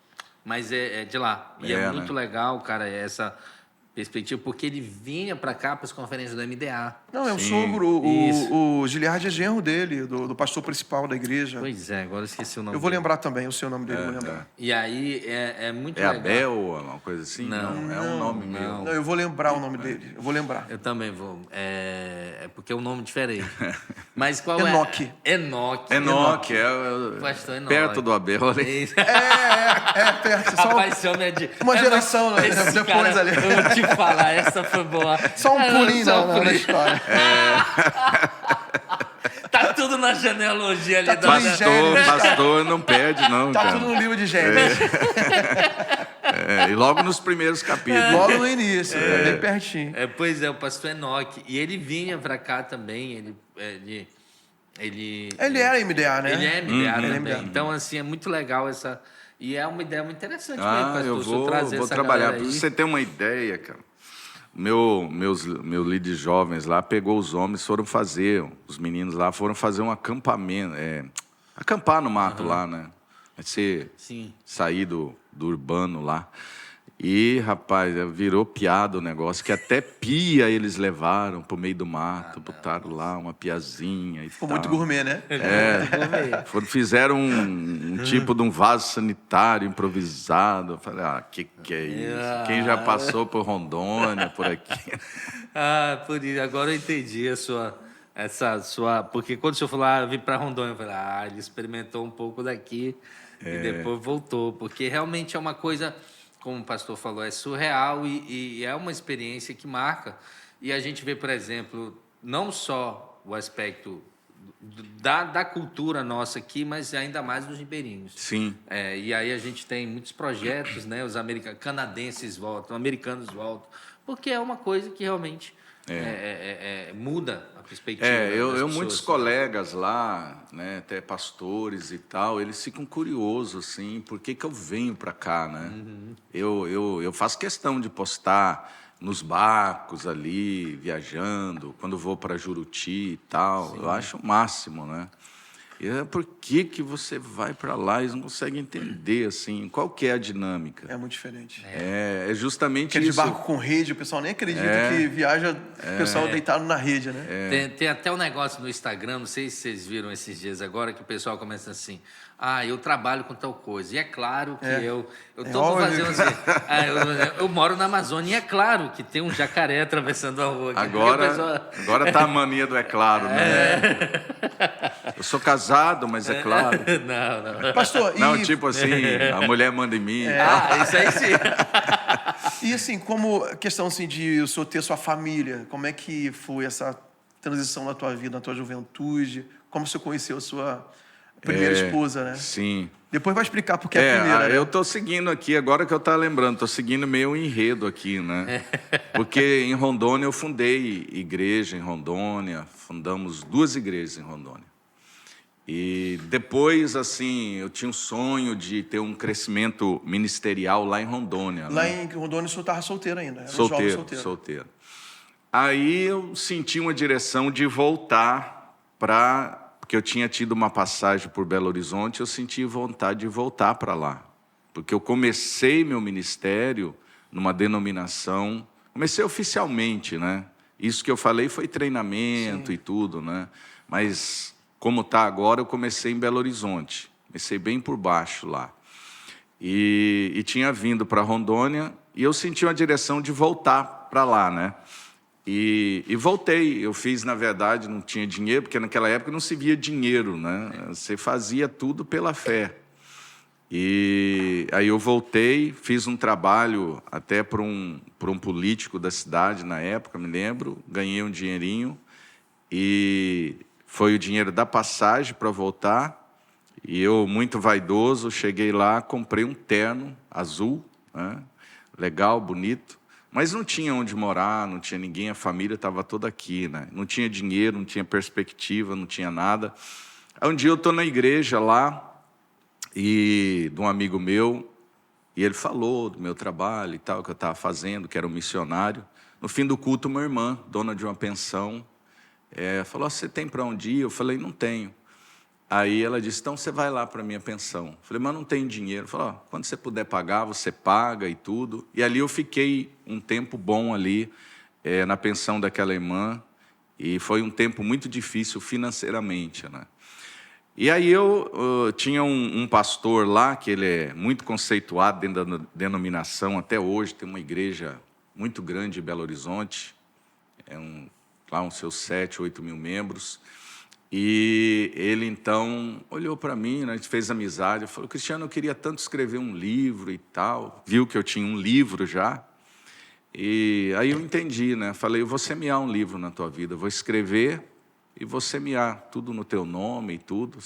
Mas é de lá. E é muito legal, cara, essa perspectiva, porque ele vinha para cá para as conferências do MDA. Não, é o sogro. O Giliardi é genro dele, do pastor principal da igreja. Pois é, agora eu esqueci o nome Eu vou dele. lembrar também o seu nome dele, vou lembrar. E aí é muito legal. Abel ou uma coisa assim? Não, é um nome meu. Não, eu vou lembrar o nome dele. Eu vou lembrar. Eu também vou. É porque é um nome diferente. Mas qual Enoque. é? Enoque. Enoque, Pastor Enoque. perto do Abel. Perto. Só Rapaz, esse homem é de... uma geração, né? Esse Depois cara, ali. eu vou te falar, essa foi boa. Só um pulinho Só um na pulinho. história. Tá tudo na genealogia ali. Tá tudo em Gênesis. Pastor não perde, não, Tá cara. tudo no livro de Gênesis. E logo nos primeiros capítulos. Logo no início, bem pertinho. Pois é, o pastor Enoque. E ele vinha pra cá também, ele era MDA, né? Ele é MDA também. MDA. Então, assim, é muito legal essa... E é uma ideia muito interessante mesmo, pastor, eu o senhor trazer vou essa trabalhar. galera Para aí. você ter uma ideia, cara, meu líder de jovens lá pegou os homens, os meninos lá foram fazer um acampamento, acampar no mato lá, né? Sim. Sair do urbano lá. E, rapaz, virou piada o negócio, que até pia eles levaram pro meio do mato, botaram lá uma piazinha e Ficou tal. muito gourmet, né? Fizeram um tipo de um vaso sanitário improvisado. Eu falei, que é isso? Quem já passou por Rondônia, por aqui? Por isso. Agora eu entendi essa sua... Porque quando o senhor falou, eu vim para Rondônia, eu falei, ele experimentou um pouco daqui e depois voltou. Porque realmente é uma coisa, como o pastor falou, é surreal e é uma experiência que marca. E a gente vê, por exemplo, não só o aspecto da cultura nossa aqui, mas ainda mais dos ribeirinhos. Sim. E aí a gente tem muitos projetos, né? Os canadenses voltam, americanos voltam, porque é uma coisa que realmente muda a perspectiva das pessoas. Muitos colegas lá, né, até pastores e tal, eles ficam curiosos, assim, por que eu venho para cá, né? Eu faço questão de postar nos barcos ali, viajando, quando vou para Juruti e tal. Sim. Eu acho o máximo, né? E por que você vai para lá? Eles não conseguem entender, assim, qual que é a dinâmica. É muito diferente. É justamente isso. isso. Aquele barco com rede, o pessoal nem acredita que viaja o pessoal deitado na rede, né? Tem até um negócio no Instagram, não sei se vocês viram esses dias agora, que o pessoal começa assim, eu trabalho com tal coisa. E é claro que eu estou óbvio. fazendo assim. Eu moro na Amazônia e é claro que tem um jacaré atravessando a rua. Aqui, Agora tá a mania do é claro, né? Eu sou casado, mas é claro. Não. Pastor, Não, e, tipo assim, a mulher manda em mim. Isso aí sim. e assim, como a questão assim, de o senhor ter sua família, como é que foi essa transição na tua vida, na tua juventude? Como você conheceu a sua primeira esposa, né? Sim. Depois vai explicar porque é a primeira, né? Eu tô seguindo aqui, agora que eu tava lembrando, tô seguindo meio um enredo aqui, né? Porque em Rondônia eu fundei igreja em Rondônia, fundamos 2 igrejas em Rondônia. E depois, assim, eu tinha um sonho de ter um crescimento ministerial lá em Rondônia. Lá né? em Rondônia o senhor estava solteiro ainda, era um jovem Solteiro. Aí eu senti uma direção de voltar porque eu tinha tido uma passagem por Belo Horizonte, eu senti vontade de voltar para lá. Porque eu comecei meu ministério numa denominação, comecei oficialmente, né? Isso que eu falei foi treinamento e tudo, né? Mas como está agora, eu comecei em Belo Horizonte, comecei bem por baixo lá. E tinha vindo para Rondônia e eu senti uma direção de voltar para lá, né? E voltei, eu fiz, na verdade, não tinha dinheiro, porque naquela época não se via dinheiro, né? Você fazia tudo pela fé. E aí eu voltei, fiz um trabalho até para um político da cidade na época, me lembro, ganhei um dinheirinho e foi o dinheiro da passagem para voltar. E eu, muito vaidoso, cheguei lá, comprei um terno azul, né? Legal, bonito. Mas não tinha onde morar, não tinha ninguém, a família estava toda aqui, né? Não tinha dinheiro, não tinha perspectiva, não tinha nada. Aí um dia eu estou na igreja lá, e de um amigo meu, e ele falou do meu trabalho e tal, que eu estava fazendo, que era um missionário. No fim do culto, uma irmã, dona de uma pensão, falou, você tem para onde ir? Eu falei, não tenho. Aí ela disse, então você vai lá para a minha pensão. Eu falei, mas não tenho dinheiro. Falou, quando você puder pagar, você paga e tudo. E ali eu fiquei um tempo bom ali, na pensão daquela irmã, e foi um tempo muito difícil financeiramente, né? E aí eu tinha um pastor lá, que ele é muito conceituado dentro da denominação, até hoje, tem uma igreja muito grande em Belo Horizonte, lá uns seus 7, 8 mil membros. E ele, então, olhou para mim, né, a gente fez amizade, falou, Cristiano, eu queria tanto escrever um livro e tal. Viu que eu tinha um livro já. E aí eu entendi, né? Falei, eu vou semear um livro na tua vida, eu vou escrever e vou semear tudo no teu nome e tudo.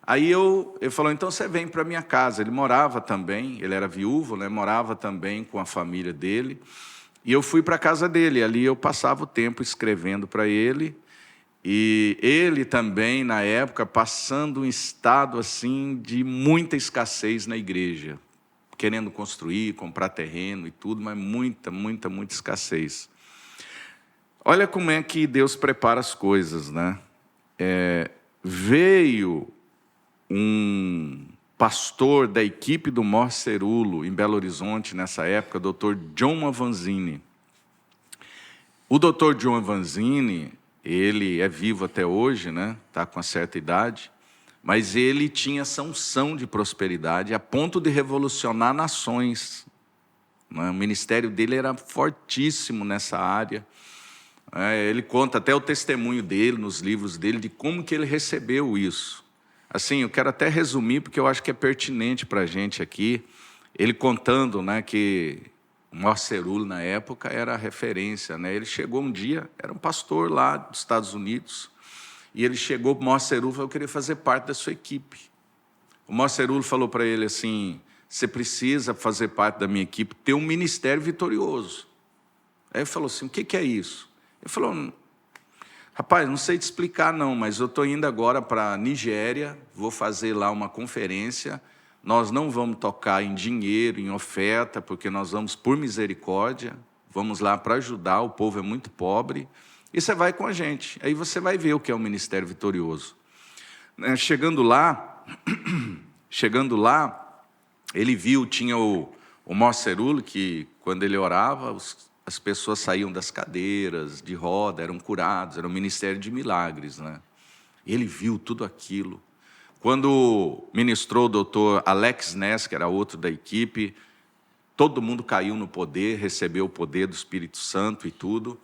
Aí ele falou, então você vem para minha casa. Ele morava também, ele era viúvo, né? Morava também com a família dele. E eu fui para a casa dele, ali eu passava o tempo escrevendo para ele. E ele também, na época, passando um estado assim de muita escassez na igreja, querendo construir, comprar terreno e tudo, mas muita escassez. Olha como é que Deus prepara as coisas, né? Veio um pastor da equipe do Mor Cerulo, em Belo Horizonte, nessa época, o Dr. John Avanzini. O Dr. John Avanzini, ele é vivo até hoje, né? Está com uma certa idade, mas ele tinha essa unção de prosperidade a ponto de revolucionar nações. O ministério dele era fortíssimo nessa área. Ele conta até o testemunho dele, nos livros dele, de como que ele recebeu isso. Assim, eu quero até resumir, porque eu acho que é pertinente para a gente aqui. Ele contando, né, que o Mor Cerulo, na época, era a referência, né? Ele chegou um dia, era um pastor lá dos Estados Unidos, e ele chegou para o Mor Cerulo e falou, eu queria fazer parte da sua equipe. O Mor Cerulo falou para ele assim, você precisa fazer parte da minha equipe, ter um ministério vitorioso. Aí ele falou assim, o que é isso? Ele falou, rapaz, não sei te explicar não, mas eu estou indo agora para a Nigéria, vou fazer lá uma conferência. Nós não vamos tocar em dinheiro, em oferta, porque nós vamos por misericórdia, vamos lá para ajudar, o povo é muito pobre, e você vai com a gente. Aí você vai ver o que é um ministério vitorioso. Chegando lá, ele viu, tinha o Mor Cerulo, que quando ele orava, as pessoas saíam das cadeiras, de roda, eram curados, era um ministério de milagres, né? Ele viu tudo aquilo. Quando ministrou o doutor Alex Ness, que era outro da equipe, todo mundo caiu no poder, recebeu o poder do Espírito Santo e tudo.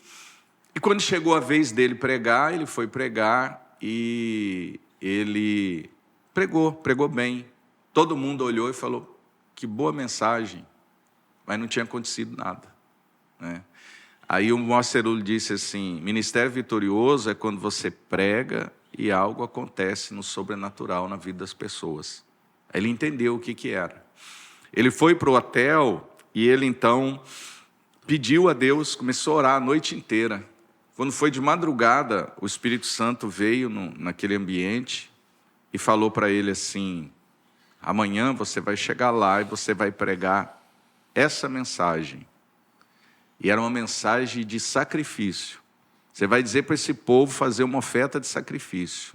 E quando chegou a vez dele pregar, ele foi pregar e ele pregou bem. Todo mundo olhou e falou, que boa mensagem, mas não tinha acontecido nada, né? Aí o Moacirulli disse assim, ministério vitorioso é quando você prega e algo acontece no sobrenatural na vida das pessoas. Aí ele entendeu o que era. Ele foi para o hotel e ele então pediu a Deus, começou a orar a noite inteira. Quando foi de madrugada, o Espírito Santo veio naquele ambiente e falou para ele assim, amanhã você vai chegar lá e você vai pregar essa mensagem. E era uma mensagem de sacrifício. Você vai dizer para esse povo fazer uma oferta de sacrifício.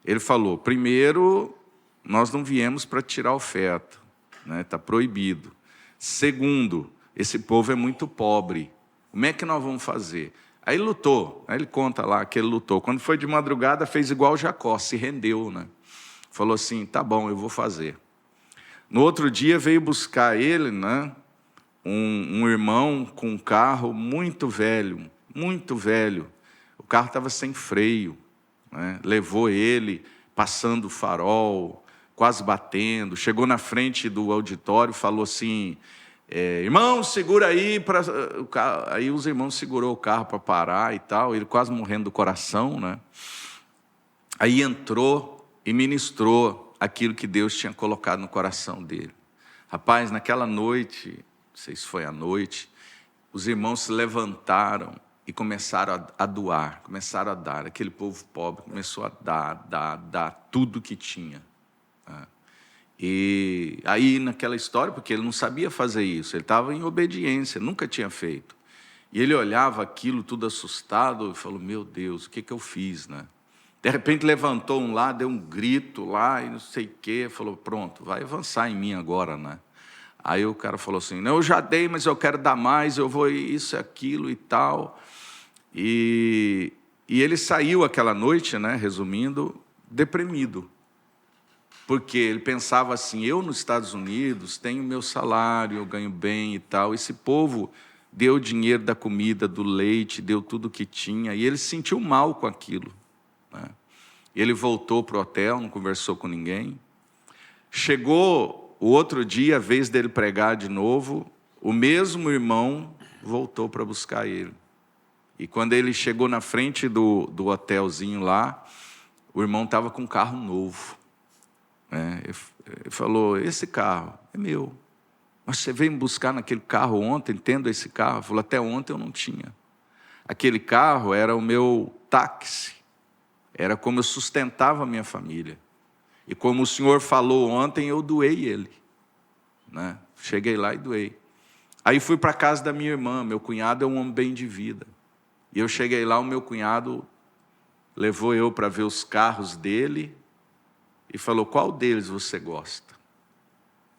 Ele falou, primeiro, nós não viemos para tirar oferta, né? Está proibido. Segundo, esse povo é muito pobre. Como é que nós vamos fazer? Aí ele lutou, aí ele conta lá que ele lutou. Quando foi de madrugada, fez igual Jacó, se rendeu, né? Falou assim, tá bom, eu vou fazer. No outro dia veio buscar ele, né? Um irmão com um carro muito velho. O carro estava sem freio, né? Levou ele, passando o farol, quase batendo. Chegou na frente do auditório, falou assim, irmão, segura aí. Aí os irmãos segurou o carro para parar e tal, ele quase morrendo do coração, né? Aí entrou e ministrou aquilo que Deus tinha colocado no coração dele. Rapaz, naquela noite, não sei se foi à noite, os irmãos se levantaram e começaram a doar, começaram a dar. Aquele povo pobre começou a dar tudo que tinha. E aí naquela história, porque ele não sabia fazer isso, ele estava em obediência, nunca tinha feito. E ele olhava aquilo tudo assustado e falou, meu Deus, o que eu fiz, né? De repente levantou um lá, deu um grito lá e não sei o quê, falou, pronto, vai avançar em mim agora, né? Aí o cara falou assim, não, eu já dei, mas eu quero dar mais, eu vou isso, aquilo e tal. E ele saiu aquela noite, né, resumindo, deprimido. Porque ele pensava assim, eu nos Estados Unidos tenho meu salário, eu ganho bem e tal. Esse povo deu dinheiro da comida, do leite, deu tudo o que tinha. E ele se sentiu mal com aquilo, né? Ele voltou para o hotel, não conversou com ninguém. Chegou o outro dia, a vez dele pregar de novo, o mesmo irmão voltou para buscar ele. E quando ele chegou na frente do hotelzinho lá, o irmão estava com um carro novo. Ele falou, esse carro é meu. Mas você veio me buscar naquele carro ontem, tendo esse carro? Ele falou, até ontem eu não tinha. Aquele carro era o meu táxi. Era como eu sustentava a minha família. E como o senhor falou ontem, eu doei ele, né? Cheguei lá e doei. Aí fui para a casa da minha irmã, meu cunhado é um homem bem de vida. E eu cheguei lá, o meu cunhado levou eu para ver os carros dele e falou, qual deles você gosta?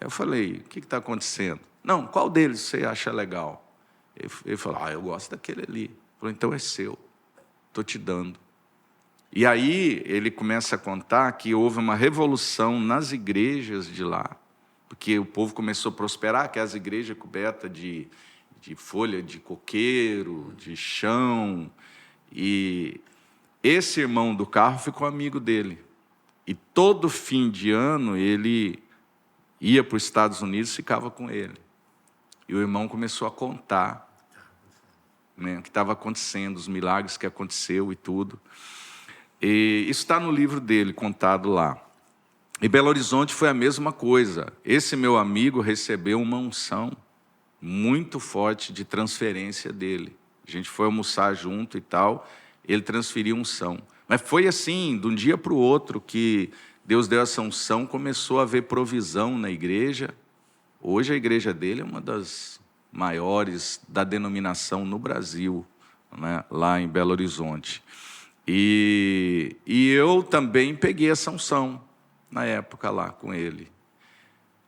Eu falei, o que está acontecendo? Não, qual deles você acha legal? Ele falou, eu gosto daquele ali. Eu falei, então é seu, estou te dando. E aí ele começa a contar que houve uma revolução nas igrejas de lá, porque o povo começou a prosperar, que as igrejas cobertas de folha de coqueiro, de chão. E esse irmão do carro ficou amigo dele. E todo fim de ano ele ia para os Estados Unidos e ficava com ele. E o irmão começou a contar, né, o que estava acontecendo, os milagres que aconteceu e tudo. E isso está no livro dele, contado lá. Em Belo Horizonte foi a mesma coisa. Esse meu amigo recebeu uma unção muito forte de transferência dele. A gente foi almoçar junto e tal, ele transferiu unção. Mas foi assim, de um dia para o outro, que Deus deu essa unção, começou a haver provisão na igreja. Hoje a igreja dele é uma das maiores da denominação no Brasil, né, lá em Belo Horizonte. E eu também peguei essa unção na época lá com ele.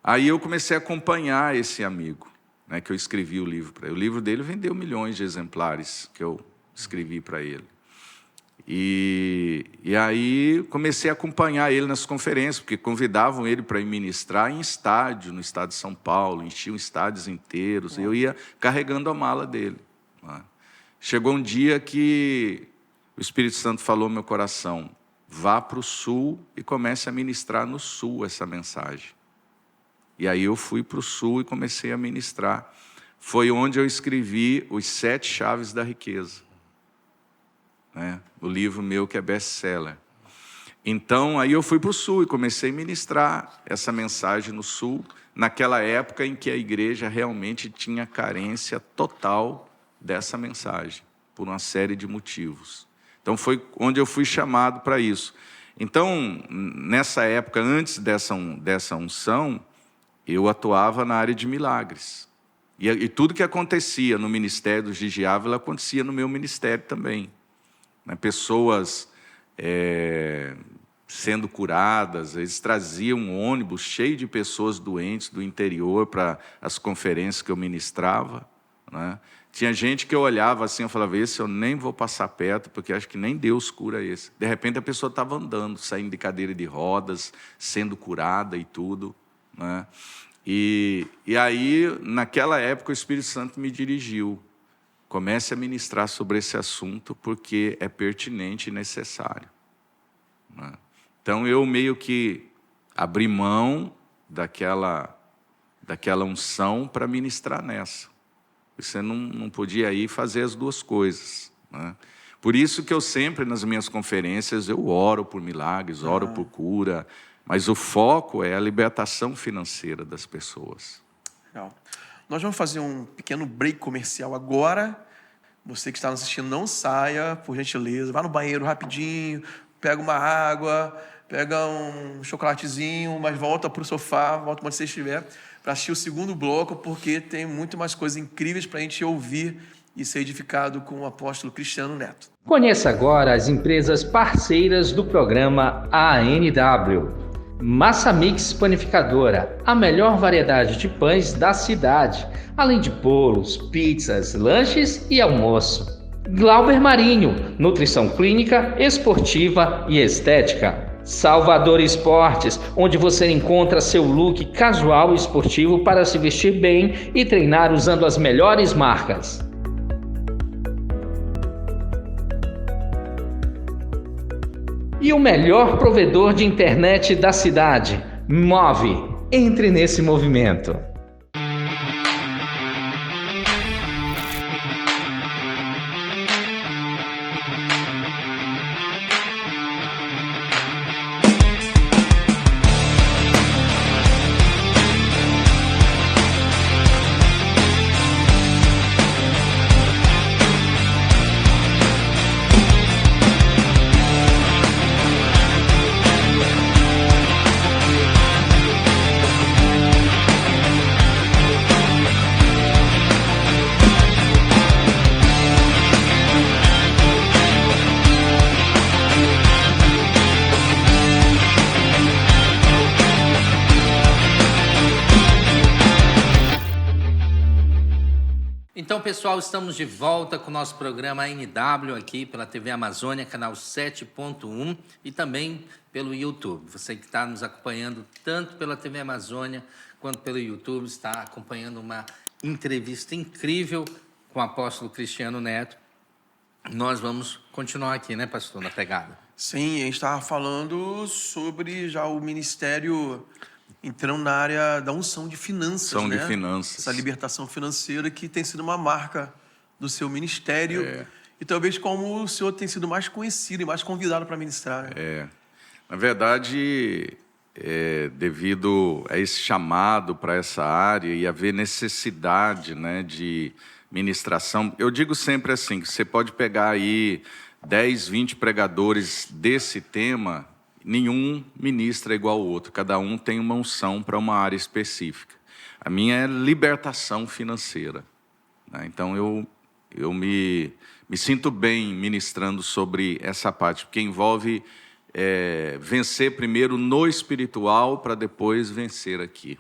Aí eu comecei a acompanhar esse amigo, né, que eu escrevi o livro para ele. O livro dele vendeu milhões de exemplares que eu escrevi para ele. E aí comecei a acompanhar ele nas conferências, porque convidavam ele para ir ministrar em estádio, no estado de São Paulo, enchiam estádios inteiros, e eu ia carregando a mala dele. Né? Chegou um dia que o Espírito Santo falou no meu coração: vá para o Sul e comece a ministrar no Sul essa mensagem. E aí eu fui para o Sul e comecei a ministrar. Foi onde eu escrevi Os 7 Chaves da Riqueza. O livro meu que é best-seller. Então, aí eu fui para o Sul e comecei a ministrar essa mensagem no Sul, naquela época em que a igreja realmente tinha carência total dessa mensagem, por uma série de motivos. Então, foi onde eu fui chamado para isso. Então, nessa época, antes dessa unção, eu atuava na área de milagres. E tudo que acontecia no ministério do Gigi Ávila acontecia no meu ministério também. Pessoas sendo curadas, eles traziam um ônibus cheio de pessoas doentes do interior para as conferências que eu ministrava. Né? Tinha gente que eu olhava assim, eu falava: esse eu nem vou passar perto, porque acho que nem Deus cura esse. De repente a pessoa estava andando, saindo de cadeira de rodas, sendo curada e tudo. Né? E aí, naquela época, o Espírito Santo me dirigiu: comece a ministrar sobre esse assunto, porque é pertinente e necessário. Então, eu meio que abri mão daquela unção para ministrar nessa. Você não podia ir fazer as duas coisas. Por isso que eu sempre, nas minhas conferências, eu oro por milagres, oro por cura, mas o foco é a libertação financeira das pessoas. Legal. Nós vamos fazer um pequeno break comercial agora. Você que está nos assistindo, não saia, por gentileza. Vá no banheiro rapidinho, pega uma água, pega um chocolatezinho, mas volta para o sofá, volta onde você estiver, para assistir o segundo bloco, porque tem muito mais coisas incríveis para a gente ouvir e ser edificado com o apóstolo Cristiano Neto. Conheça agora as empresas parceiras do programa ANW. Massa Mix Panificadora, a melhor variedade de pães da cidade, além de bolos, pizzas, lanches e almoço. Glauber Marinho, nutrição clínica, esportiva e estética. Salvador Esportes, onde você encontra seu look casual e esportivo para se vestir bem e treinar usando as melhores marcas. E o melhor provedor de internet da cidade, Move. Entre nesse movimento. Então, pessoal, estamos de volta com o nosso programa ANW aqui pela TV Amazônia, canal 7.1 e também pelo YouTube. Você que está nos acompanhando tanto pela TV Amazônia quanto pelo YouTube, está acompanhando uma entrevista incrível com o apóstolo Cristiano Neto. Nós vamos continuar aqui, né, pastor, na pegada? Sim, a gente estava falando sobre já o ministério entrando na área da unção de finanças, Unção né? de finanças. Essa libertação financeira que tem sido uma marca do seu ministério e talvez como o senhor tem sido mais conhecido e mais convidado para ministrar. Né? Na verdade, devido a esse chamado para essa área e haver necessidade, né, de ministração, eu digo sempre assim, que você pode pegar aí 10, 20 pregadores desse tema, nenhum ministra igual ao outro, cada um tem uma unção para uma área específica. A minha é libertação financeira. Né? Então, eu me sinto bem ministrando sobre essa parte, porque envolve vencer primeiro no espiritual para depois vencer aqui.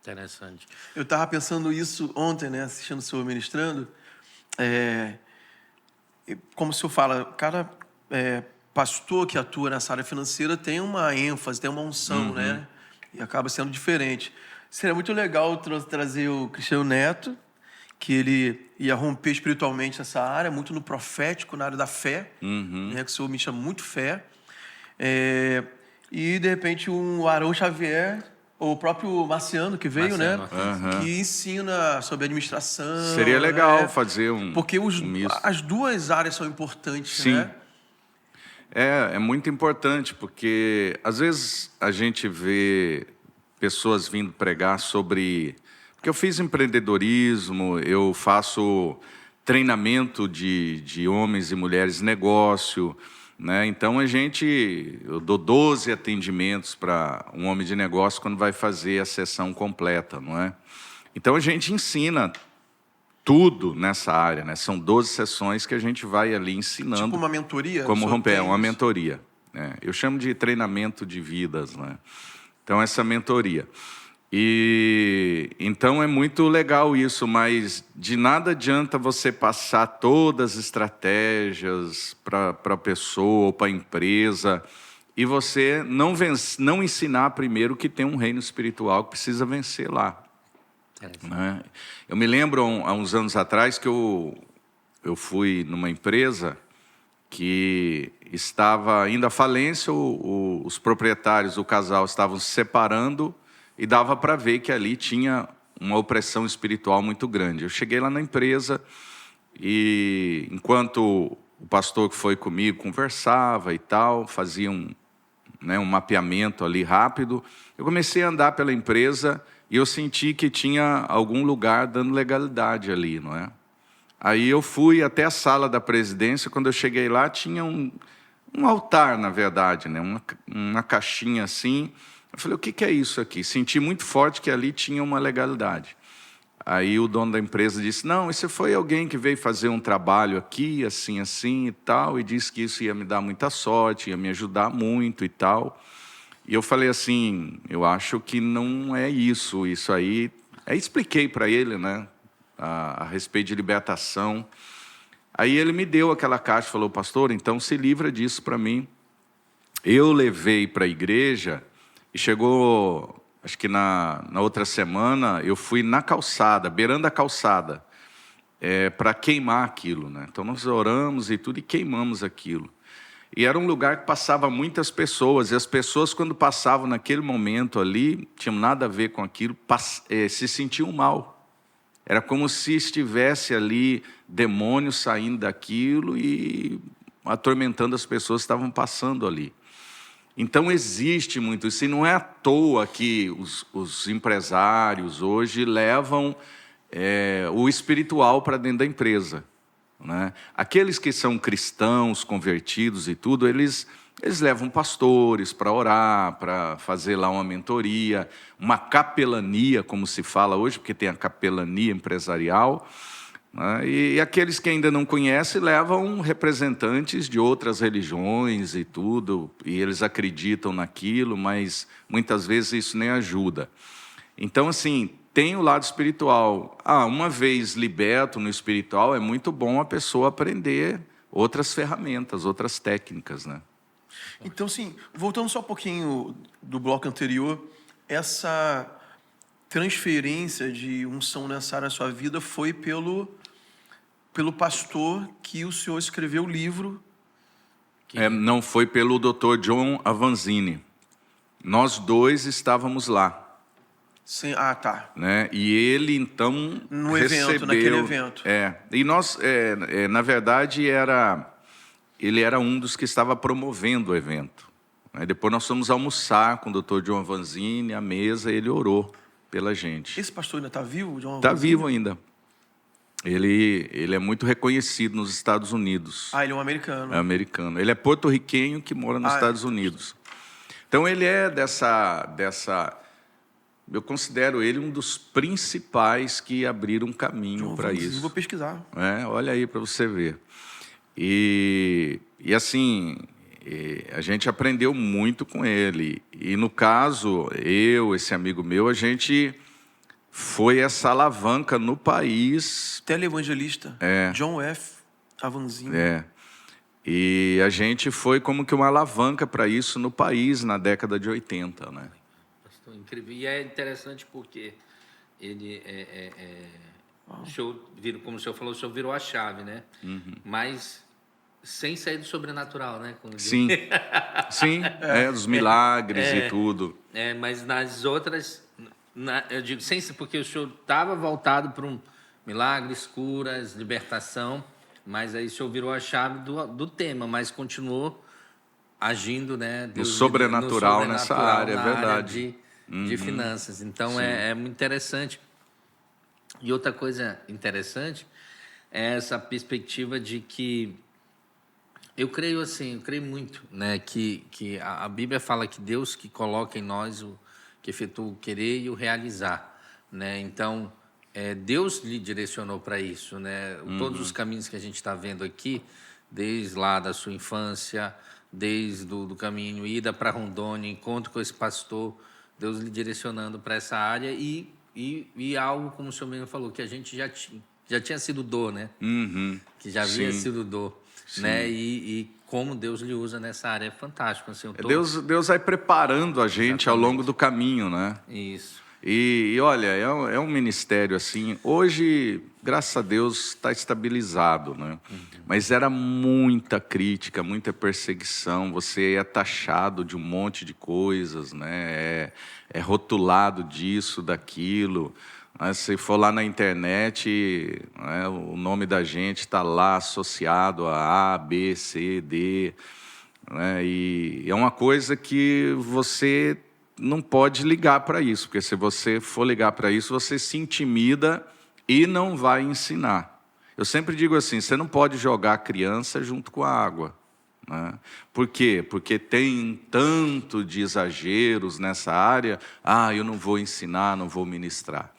Interessante. Eu estava pensando isso ontem, né, assistindo o senhor ministrando. Como o senhor fala, cada pastor que atua nessa área financeira tem uma ênfase, tem uma unção, né? E acaba sendo diferente. Seria muito legal trazer o Cristiano Neto, que ele ia romper espiritualmente essa área, muito no profético, na área da fé, né? Que o Senhor me chama muito fé. E, de repente, o Arão Xavier, ou o próprio Marciano, que veio, Marciano, né? Que ensina sobre administração. Seria legal né? fazer um... Porque misto. as duas áreas são importantes, Sim. né? É muito importante, porque às vezes a gente vê pessoas vindo pregar sobre... Porque eu fiz empreendedorismo, eu faço treinamento de homens e mulheres de negócio, né? Então eu dou 12 atendimentos para um homem de negócio quando vai fazer a sessão completa, não é? Então a gente ensina tudo nessa área, né? São 12 sessões que a gente vai ali ensinando. Tipo uma mentoria? Como romper, uma mentoria. Né? Eu chamo de treinamento de vidas, né? Então, essa mentoria. E então é muito legal isso, mas de nada adianta você passar todas as estratégias para a pessoa ou para a empresa e você não ensinar primeiro que tem um reino espiritual que precisa vencer lá. Né? Eu me lembro há uns anos atrás que eu fui numa empresa que estava indo à falência, os proprietários, o casal, estavam se separando e dava para ver que ali tinha uma opressão espiritual muito grande. Eu cheguei lá na empresa e, enquanto o pastor que foi comigo conversava e tal, fazia um mapeamento ali rápido, eu comecei a andar pela empresa e eu senti que tinha algum lugar dando legalidade ali, não é? Aí eu fui até a sala da presidência, quando eu cheguei lá tinha um altar, na verdade, né? Uma caixinha assim. Eu falei, o que é isso aqui? Senti muito forte que ali tinha uma legalidade. Aí o dono da empresa disse, não, esse foi alguém que veio fazer um trabalho aqui, assim, assim e tal, e disse que isso ia me dar muita sorte, ia me ajudar muito e tal. E eu falei assim, eu acho que não é isso aí... Aí expliquei para ele, né? A respeito de libertação. Aí ele me deu aquela caixa e falou, pastor, então se livra disso para mim. Eu levei para a igreja e chegou, acho que na outra semana, eu fui na calçada, beirando a calçada, para queimar aquilo, né? Então nós oramos e tudo e queimamos aquilo. E era um lugar que passava muitas pessoas, e as pessoas, quando passavam naquele momento ali, tinham nada a ver com aquilo, se sentiam mal. Era como se estivesse ali demônios saindo daquilo e atormentando as pessoas que estavam passando ali. Então existe muito isso, e não é à toa que os empresários hoje levam o espiritual para dentro da empresa. Né? Aqueles que são cristãos, convertidos e tudo, eles levam pastores para orar, para fazer lá uma mentoria, uma capelania, como se fala hoje, porque tem a capelania empresarial. Né? E aqueles que ainda não conhecem levam representantes de outras religiões e tudo, e eles acreditam naquilo, mas muitas vezes isso nem ajuda. Então, assim, tem o lado espiritual. Uma vez liberto no espiritual, é muito bom a pessoa aprender outras ferramentas, outras técnicas, né? Então, sim, voltando só um pouquinho do bloco anterior, essa transferência de unção nessa área da sua vida foi pelo pastor que o senhor escreveu o livro. Não foi pelo Dr. John Avanzini. Nós dois estávamos lá. Sim, tá. Né? E ele, então, no recebeu... evento, naquele evento. E nós, na verdade, ele era um dos que estava promovendo o evento. Depois nós fomos almoçar com o Dr. John Avanzini, à mesa, e ele orou pela gente. Esse pastor ainda está vivo, John Avanzini? Está vivo ainda. Ele é muito reconhecido nos Estados Unidos. Ele é um americano. É americano. Ele é porto-riquenho que mora nos Estados Unidos. Então, ele é dessa... Eu considero ele um dos principais que abriram caminho para isso. Vou pesquisar. Olha aí para você ver. E assim, a gente aprendeu muito com ele. E no caso, esse amigo meu, a gente foi essa alavanca no país. Televangelista. John F. Avanzini. E a gente foi como que uma alavanca para isso no país na década de 80, né? Pastor, incrível. E é interessante porque ele o senhor como o senhor falou, o senhor virou a chave, né? Mas sem sair do sobrenatural, né? Como diz. Sim, sim, dos milagres e tudo. Mas nas outras, eu digo porque o senhor estava voltado para milagres, curas, libertação, mas aí o senhor virou a chave do tema, mas continuou agindo, né? No sobrenatural nessa área, é verdade. De finanças. Então é muito interessante. E outra coisa interessante é essa perspectiva de que eu creio muito, né, que a Bíblia fala que Deus que coloca em nós que efetua o querer e o realizar, né? Então Deus lhe direcionou para isso, né? Todos os caminhos que a gente está vendo aqui, desde lá da sua infância, desde do caminho ida para Rondônia, encontro com esse pastor, Deus lhe direcionando para essa área e algo, como o senhor mesmo falou, que a gente já tinha sido dor, né? Que já havia sido dor, né? E como Deus lhe usa nessa área é fantástico. Assim, Deus vai preparando a gente ao longo do caminho, né? Isso. E olha, é um ministério assim, hoje, graças a Deus, está estabilizado, né? Mas era muita crítica, muita perseguição, você é taxado de um monte de coisas, né? É rotulado disso, daquilo. Né? Se for lá na internet, né, o nome da gente está lá associado a A, B, C, D, né? E é uma coisa que você não pode ligar para isso, porque se você for ligar para isso, você se intimida e não vai ensinar. Eu sempre digo assim, você não pode jogar a criança junto com a água, né? Por quê? Porque tem tanto de exageros nessa área, eu não vou ensinar, não vou ministrar.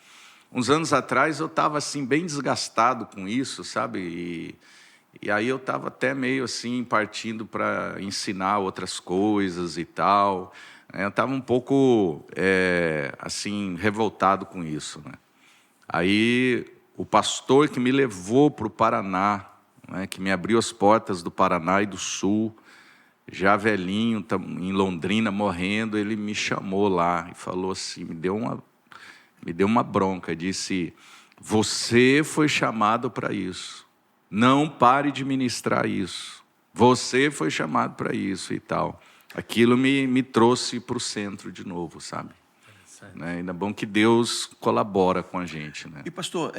Uns anos atrás eu estava assim, bem desgastado com isso, sabe? E aí eu estava até meio assim, partindo para ensinar outras coisas e tal. Eu estava um pouco, assim, revoltado com isso, né? Aí, o pastor que me levou para o Paraná, né, que me abriu as portas do Paraná e do Sul, já velhinho, em Londrina, morrendo, ele me chamou lá e falou assim, me deu uma bronca, disse, você foi chamado para isso, não pare de ministrar isso, você foi chamado para isso e tal. Aquilo me trouxe para o centro de novo, sabe? Né? Ainda bom que Deus colabora com a gente, né? E pastor,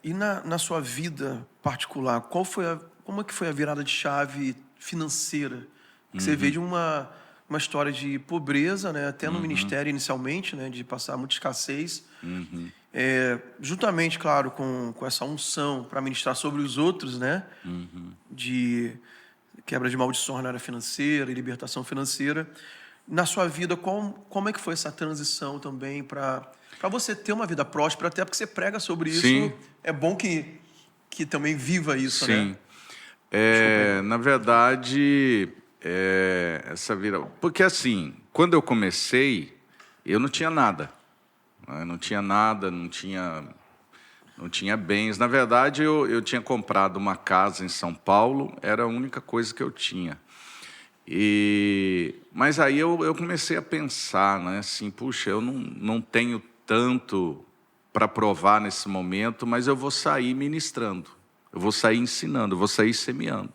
e na sua vida particular, como é que foi a virada de chave financeira? Porque você veio de uma história de pobreza, né? Até no ministério inicialmente, né? De passar muita escassez. Juntamente, claro, com essa unção para ministrar sobre os outros, né? De quebra de maldições na área financeira e libertação financeira. Na sua vida, como é que foi essa transição também para você ter uma vida próspera, até porque você prega sobre isso. Sim. É bom que também viva isso, sim. né? Na verdade, essa vida... Porque assim, quando eu comecei, eu não tinha nada. Né? Não tinha nada, não tinha bens. Na verdade, eu tinha comprado uma casa em São Paulo, era a única coisa que eu tinha. Mas aí eu comecei a pensar, né, assim, puxa, eu não tenho tanto para provar nesse momento, mas eu vou sair ministrando, eu vou sair ensinando, eu vou sair semeando.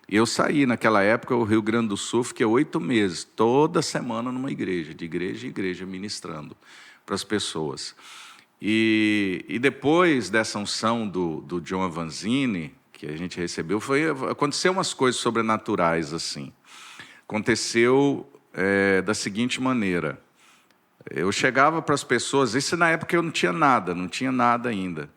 E eu saí, naquela época, o Rio Grande do Sul, fiquei 8 meses, toda semana numa igreja, de igreja em igreja, ministrando para as pessoas. E depois dessa unção do John Avanzini, que a gente recebeu, aconteceu umas coisas sobrenaturais, assim. Aconteceu da seguinte maneira. Eu chegava para as pessoas, isso na época eu não tinha nada ainda.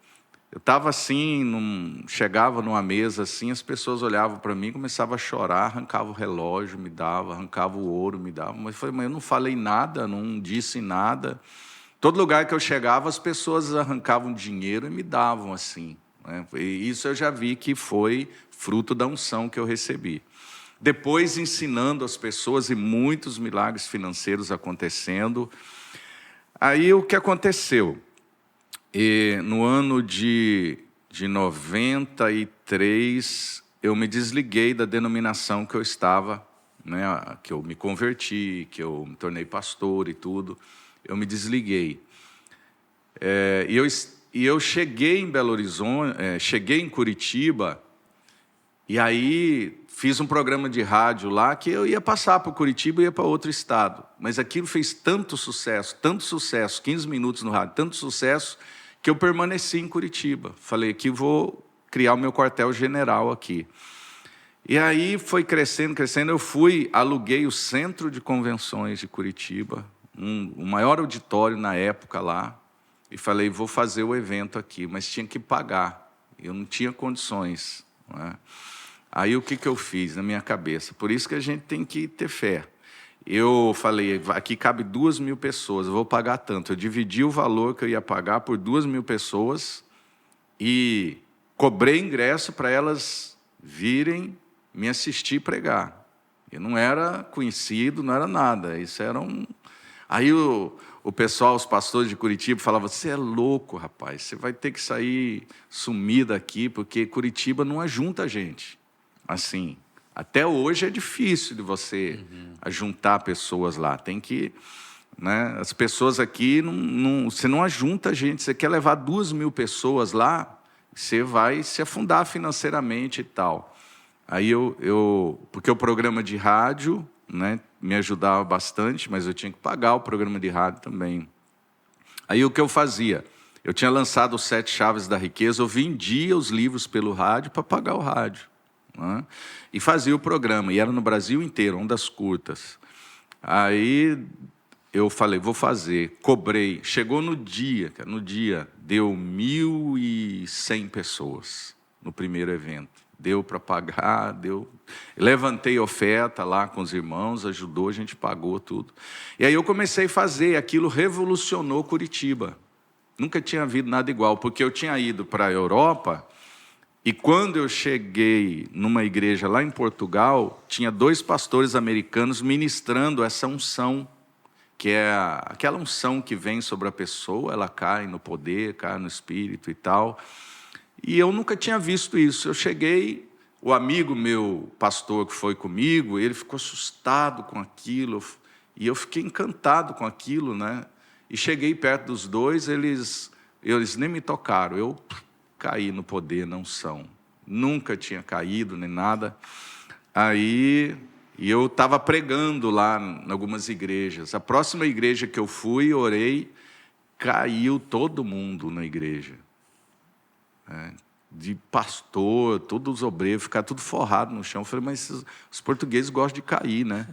Eu estava assim, chegava numa mesa assim, as pessoas olhavam para mim, começavam a chorar, arrancavam o relógio, me davam, arrancavam o ouro, me davam. Mas eu não falei nada, não disse nada. Todo lugar que eu chegava, as pessoas arrancavam dinheiro e me davam assim, né? E isso eu já vi que foi fruto da unção que eu recebi. Depois, ensinando as pessoas e muitos milagres financeiros acontecendo. Aí, o que aconteceu? No ano de 93, eu me desliguei da denominação que eu estava, né, que eu me converti, que eu me tornei pastor e tudo. Eu me desliguei. E eu cheguei em Belo Horizonte, cheguei em Curitiba, e aí fiz um programa de rádio lá que eu ia passar para Curitiba e ia para outro estado. Mas aquilo fez tanto sucesso, 15 minutos no rádio, tanto sucesso, que eu permaneci em Curitiba. Falei que vou criar o meu quartel-general aqui. E aí foi crescendo, crescendo. Eu aluguei o Centro de Convenções de Curitiba, o maior auditório na época lá, e falei, vou fazer o evento aqui, mas tinha que pagar. Eu não tinha condições, não é? Aí o que eu fiz na minha cabeça? Por isso que a gente tem que ter fé. Eu falei, aqui cabe 2.000 pessoas, eu vou pagar tanto. Eu dividi o valor que eu ia pagar por 2.000 pessoas e cobrei ingresso para elas virem me assistir pregar. Eu não era conhecido, não era nada. Isso era um... Aí o pessoal, os pastores de Curitiba falavam, você é louco, rapaz, você vai ter que sair sumido daqui, porque Curitiba não ajunta a gente. Assim, até hoje é difícil de você ajuntar pessoas lá. Tem que... Né, as pessoas aqui, você não ajunta a gente. Você quer levar 2.000 pessoas lá, você vai se afundar financeiramente e tal. Aí porque o programa de rádio, né, me ajudava bastante, mas eu tinha que pagar o programa de rádio também. Aí o que eu fazia? Eu tinha lançado os 7 Chaves da Riqueza, eu vendia os livros pelo rádio para pagar o rádio, né, e fazia o programa, e era no Brasil inteiro, ondas curtas. Aí eu falei, vou fazer, cobrei. Chegou no dia, deu 1.100 pessoas no primeiro evento. Deu para pagar, deu. Levantei oferta lá com os irmãos, ajudou, a gente pagou tudo. E aí eu comecei a fazer, aquilo revolucionou Curitiba. Nunca tinha havido nada igual, porque eu tinha ido para a Europa, e quando eu cheguei numa igreja lá em Portugal, tinha 2 pastores americanos ministrando essa unção, que é aquela unção que vem sobre a pessoa, ela cai no poder, cai no espírito e tal. E eu nunca tinha visto isso. Eu cheguei, o amigo meu, pastor que foi comigo, ele ficou assustado com aquilo, e eu fiquei encantado com aquilo, né? E cheguei perto dos 2, eles nem me tocaram, eu caí no poder, na unção. Nunca tinha caído, nem nada. Aí... E eu estava pregando lá em algumas igrejas. A próxima igreja que eu fui, orei, caiu todo mundo na igreja. De pastor, todos os obreiros, ficaram tudo forrado no chão. Eu falei, mas os portugueses gostam de cair, né?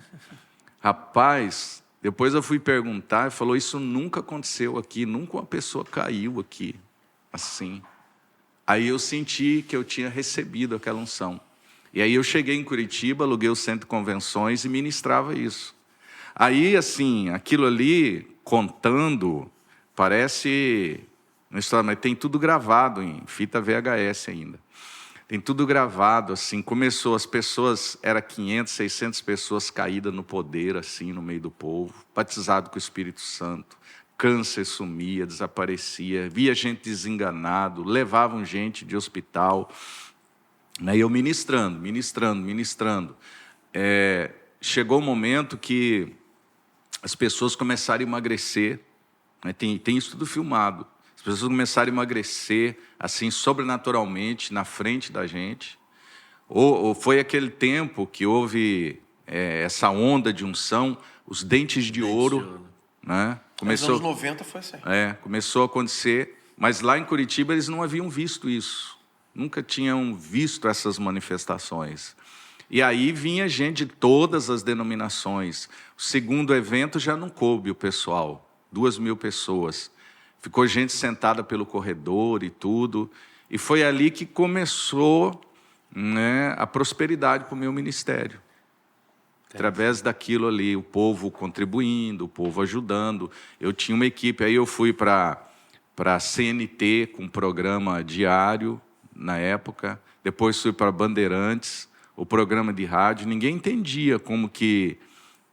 Rapaz, depois eu fui perguntar, e falou, isso nunca aconteceu aqui, nunca uma pessoa caiu aqui, assim. Aí eu senti que eu tinha recebido aquela unção. E aí eu cheguei em Curitiba, aluguei o Centro de Convenções e ministrava isso. Aí, assim, aquilo ali, contando, parece uma história, mas tem tudo gravado em fita VHS ainda. Tem tudo gravado, assim, começou, as pessoas, era 500, 600 pessoas caídas no poder, assim, no meio do povo, batizado com o Espírito Santo, câncer sumia, desaparecia, via gente desenganado, levavam gente de hospital... E eu ministrando. Chegou um momento que as pessoas começaram a emagrecer, né? Tem isso tudo filmado. As pessoas começaram a emagrecer, assim, sobrenaturalmente, na frente da gente. Ou foi aquele tempo que houve essa onda de unção, os dentes de ouro. Né? Nos anos 90 foi assim. Começou a acontecer, mas lá em Curitiba eles não haviam visto isso. Nunca tinham visto essas manifestações. E aí vinha gente de todas as denominações. O segundo evento já não coube o pessoal, 2.000 pessoas. Ficou gente sentada pelo corredor e tudo. E foi ali que começou, né, a prosperidade para o meu ministério. Através daquilo ali, o povo contribuindo, o povo ajudando. Eu tinha uma equipe, aí eu fui para a CNT com um programa diário, na época, depois fui para Bandeirantes, o programa de rádio, ninguém entendia como que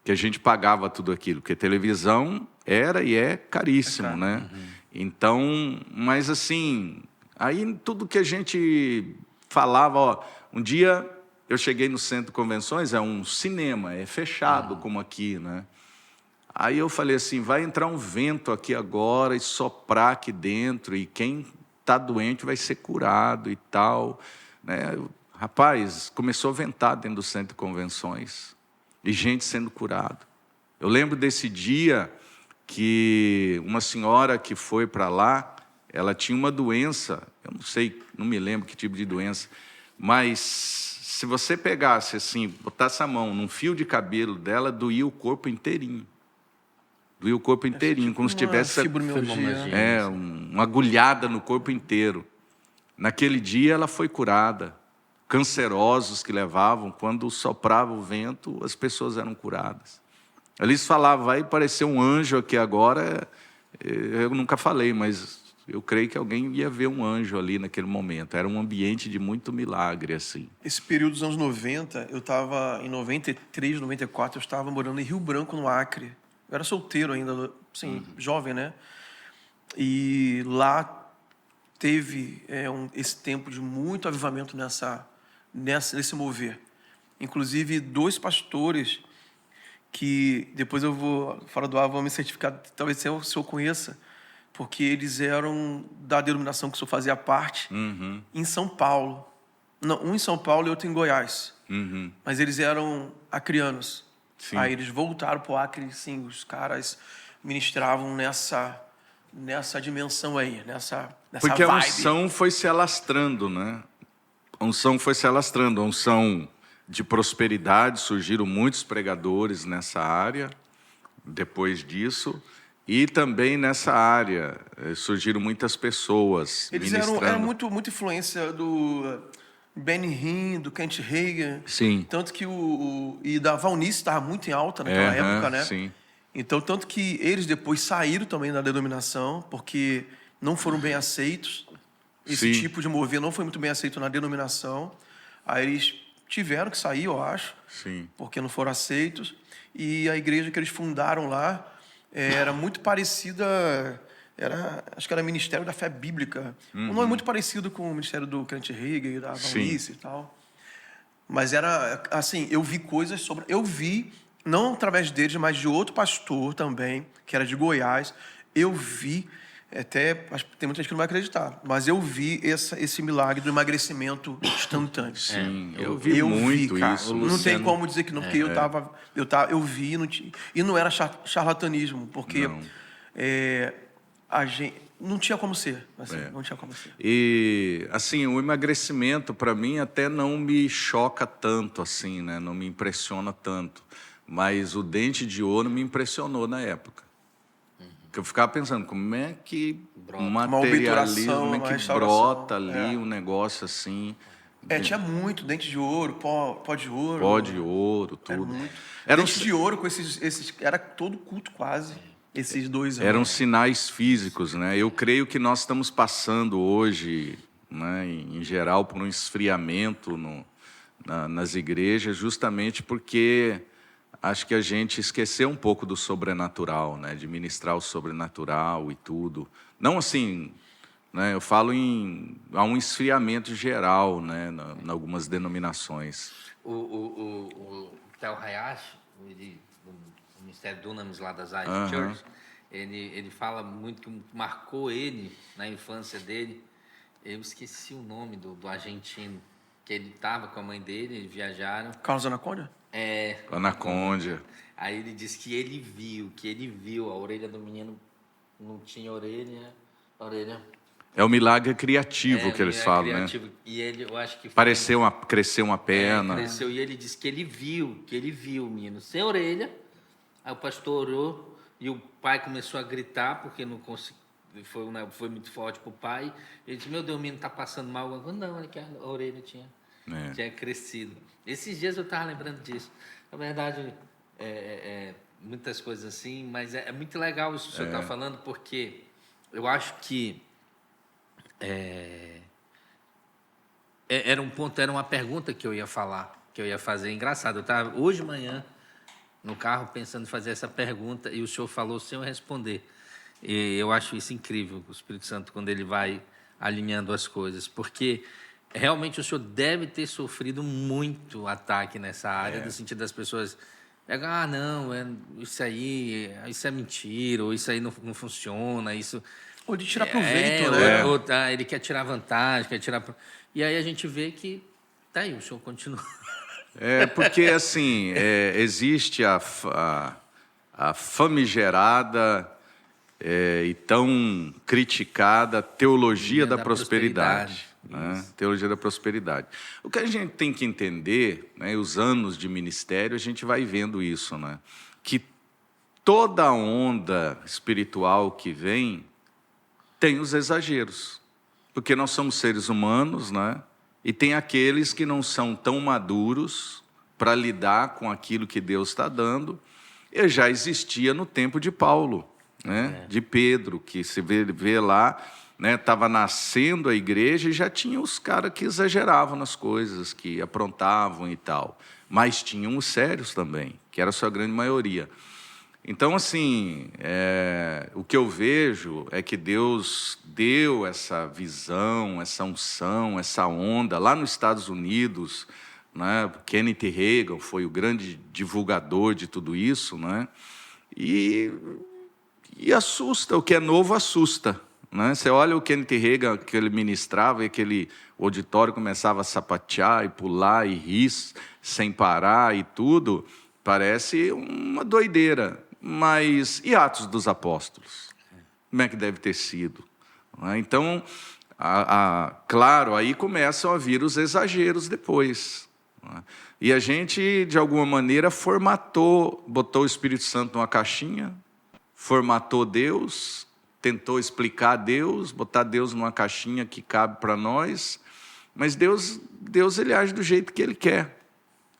a gente pagava tudo aquilo, porque televisão era e é caríssimo, né? Então, mas assim, aí tudo que a gente falava, ó, um dia eu cheguei no centro de convenções, é um cinema, é fechado como aqui, né? Aí eu falei assim, vai entrar um vento aqui agora e soprar aqui dentro, e quem está doente vai ser curado e tal, né? Rapaz, começou a ventar dentro do centro de convenções, e gente sendo curada. Eu lembro desse dia que uma senhora que foi para lá, ela tinha uma doença, eu não sei, não me lembro que tipo de doença, mas se você pegasse assim, botasse a mão num fio de cabelo dela, doía o corpo inteirinho. Doía o corpo inteirinho, como se tivesse uma agulhada no corpo inteiro. Naquele dia ela foi curada. Cancerosos que levavam, quando soprava o vento, as pessoas eram curadas. Eles falavam, vai aparecer um anjo aqui agora. Eu nunca falei, mas eu creio que alguém ia ver um anjo ali naquele momento. Era um ambiente de muito milagre, assim. Esse período dos anos 90, eu estava em 93, 94, eu estava morando em Rio Branco, no Acre. Eu era solteiro ainda, assim, jovem, né? E lá teve esse tempo de muito avivamento nesse mover. Inclusive, 2 pastores que depois eu vou, fora do ar, vou me certificar, talvez o senhor conheça, porque eles eram da denominação que o senhor fazia parte, em São Paulo. Não, um em São Paulo e outro em Goiás. Mas eles eram acrianos. Sim. Aí eles voltaram para o Acre, sim, os caras ministravam nessa dimensão aí, nessa porque vibe. A unção foi se alastrando, né? A unção foi se alastrando, a unção de prosperidade, surgiram muitos pregadores nessa área, depois disso, e também nessa área surgiram muitas pessoas eles ministrando. Eram muito influência do Benny Hinn, do Kent Hagin. Sim. Tanto que e da Valnice estava muito em alta naquela época, né? Sim. Então, tanto que eles depois saíram também da denominação, porque não foram bem aceitos. Esse tipo de mover não foi muito bem aceito na denominação. Aí eles tiveram que sair, eu acho, porque não foram aceitos. E a igreja que eles fundaram lá era muito parecida... acho que era Ministério da Fé Bíblica. Um nome muito parecido com o Ministério do Kent Hagin, da Valnice e tal. Mas era, assim, eu vi coisas sobre... Eu vi, não através deles, mas de outro pastor também, que era de Goiás. Eu vi, até tem muita gente que não vai acreditar, mas eu vi esse milagre do emagrecimento instantâneo. Sim, eu vi muito cara. isso. Não Luciano. tem como dizer que não, porque eu vi, e não era charlatanismo, porque... a gente não tinha como ser, assim, não tinha como ser. E assim, o emagrecimento para mim até não me choca tanto assim, né? Não me impressiona tanto, mas o dente de ouro me impressionou na época. Que eu ficava pensando, como é que um materialismo, como é que brota ali um negócio assim. Tinha muito dente de ouro, pó de ouro. Pó de ouro, tudo. Dente de ouro com esses era todo culto quase. Esses 2 anos. Eram sinais físicos, né? Eu creio que nós estamos passando hoje, né, em geral, por um esfriamento nas igrejas, justamente porque acho que a gente esqueceu um pouco do sobrenatural, né? De ministrar o sobrenatural e tudo. Não assim, né? Eu falo há um esfriamento geral, né? Em algumas denominações. O Theo Hayashi, o Ministério Dunamis lá da Zion Church, ele fala muito que marcou ele na infância dele. Eu esqueci o nome do argentino, que ele estava com a mãe dele, eles viajaram. Carlos Anaconda? Anaconda. Aí ele disse que ele viu a orelha do menino, não tinha orelha, a orelha... É o milagre criativo que eles falam, criativo, né? E ele, eu acho que cresceu uma perna. Cresceu, e ele disse que ele viu o menino sem orelha. Aí o pastor orou e o pai começou a gritar porque não conseguiu, foi muito forte para o pai. Ele disse, meu Deus, o menino está passando mal. Não, a orelha tinha crescido. Esses dias eu estava lembrando disso. Na verdade, muitas coisas assim, mas é muito legal isso que o senhor está falando, porque eu acho que era uma pergunta que eu ia falar, que eu ia fazer. Engraçado, eu estava hoje de manhã no carro pensando em fazer essa pergunta e o senhor falou sem eu responder. E eu acho isso incrível, o Espírito Santo, quando ele vai alinhando as coisas, porque realmente o senhor deve ter sofrido muito ataque nessa área, no sentido das pessoas... não, isso é mentira, ou isso aí não funciona, isso... Ou de tirar proveito, né? Ele quer tirar vantagem, quer tirar... E aí a gente vê que, tá aí, o senhor continua. Porque, assim, existe a famigerada e tão criticada teologia da prosperidade. Né? Teologia da prosperidade. O que a gente tem que entender, né, os anos de ministério, a gente vai vendo isso, né? Que toda onda espiritual que vem tem os exageros. Porque nós somos seres humanos, né? E tem aqueles que não são tão maduros para lidar com aquilo que Deus está dando. E já existia no tempo de Paulo, né? De Pedro, que se vê lá, né? Estava nascendo a igreja e já tinha os caras que exageravam nas coisas, que aprontavam e tal. Mas tinham os sérios também, que era a sua grande maioria. Então, assim, o que eu vejo é que Deus deu essa visão, essa unção, essa onda lá nos Estados Unidos, né? Kenneth Hagin foi o grande divulgador de tudo isso, né? E assusta, o que é novo assusta, né? Você olha o Kenneth Hagin que ele ministrava e aquele auditório começava a sapatear e pular e rir sem parar e tudo, parece uma doideira. Mas e Atos dos Apóstolos? Como é que deve ter sido? Então, claro, aí começam a vir os exageros depois. E a gente, de alguma maneira, botou o Espírito Santo numa caixinha, formatou Deus, tentou explicar Deus, botar Deus numa caixinha que cabe para nós, mas Deus ele age do jeito que Ele quer.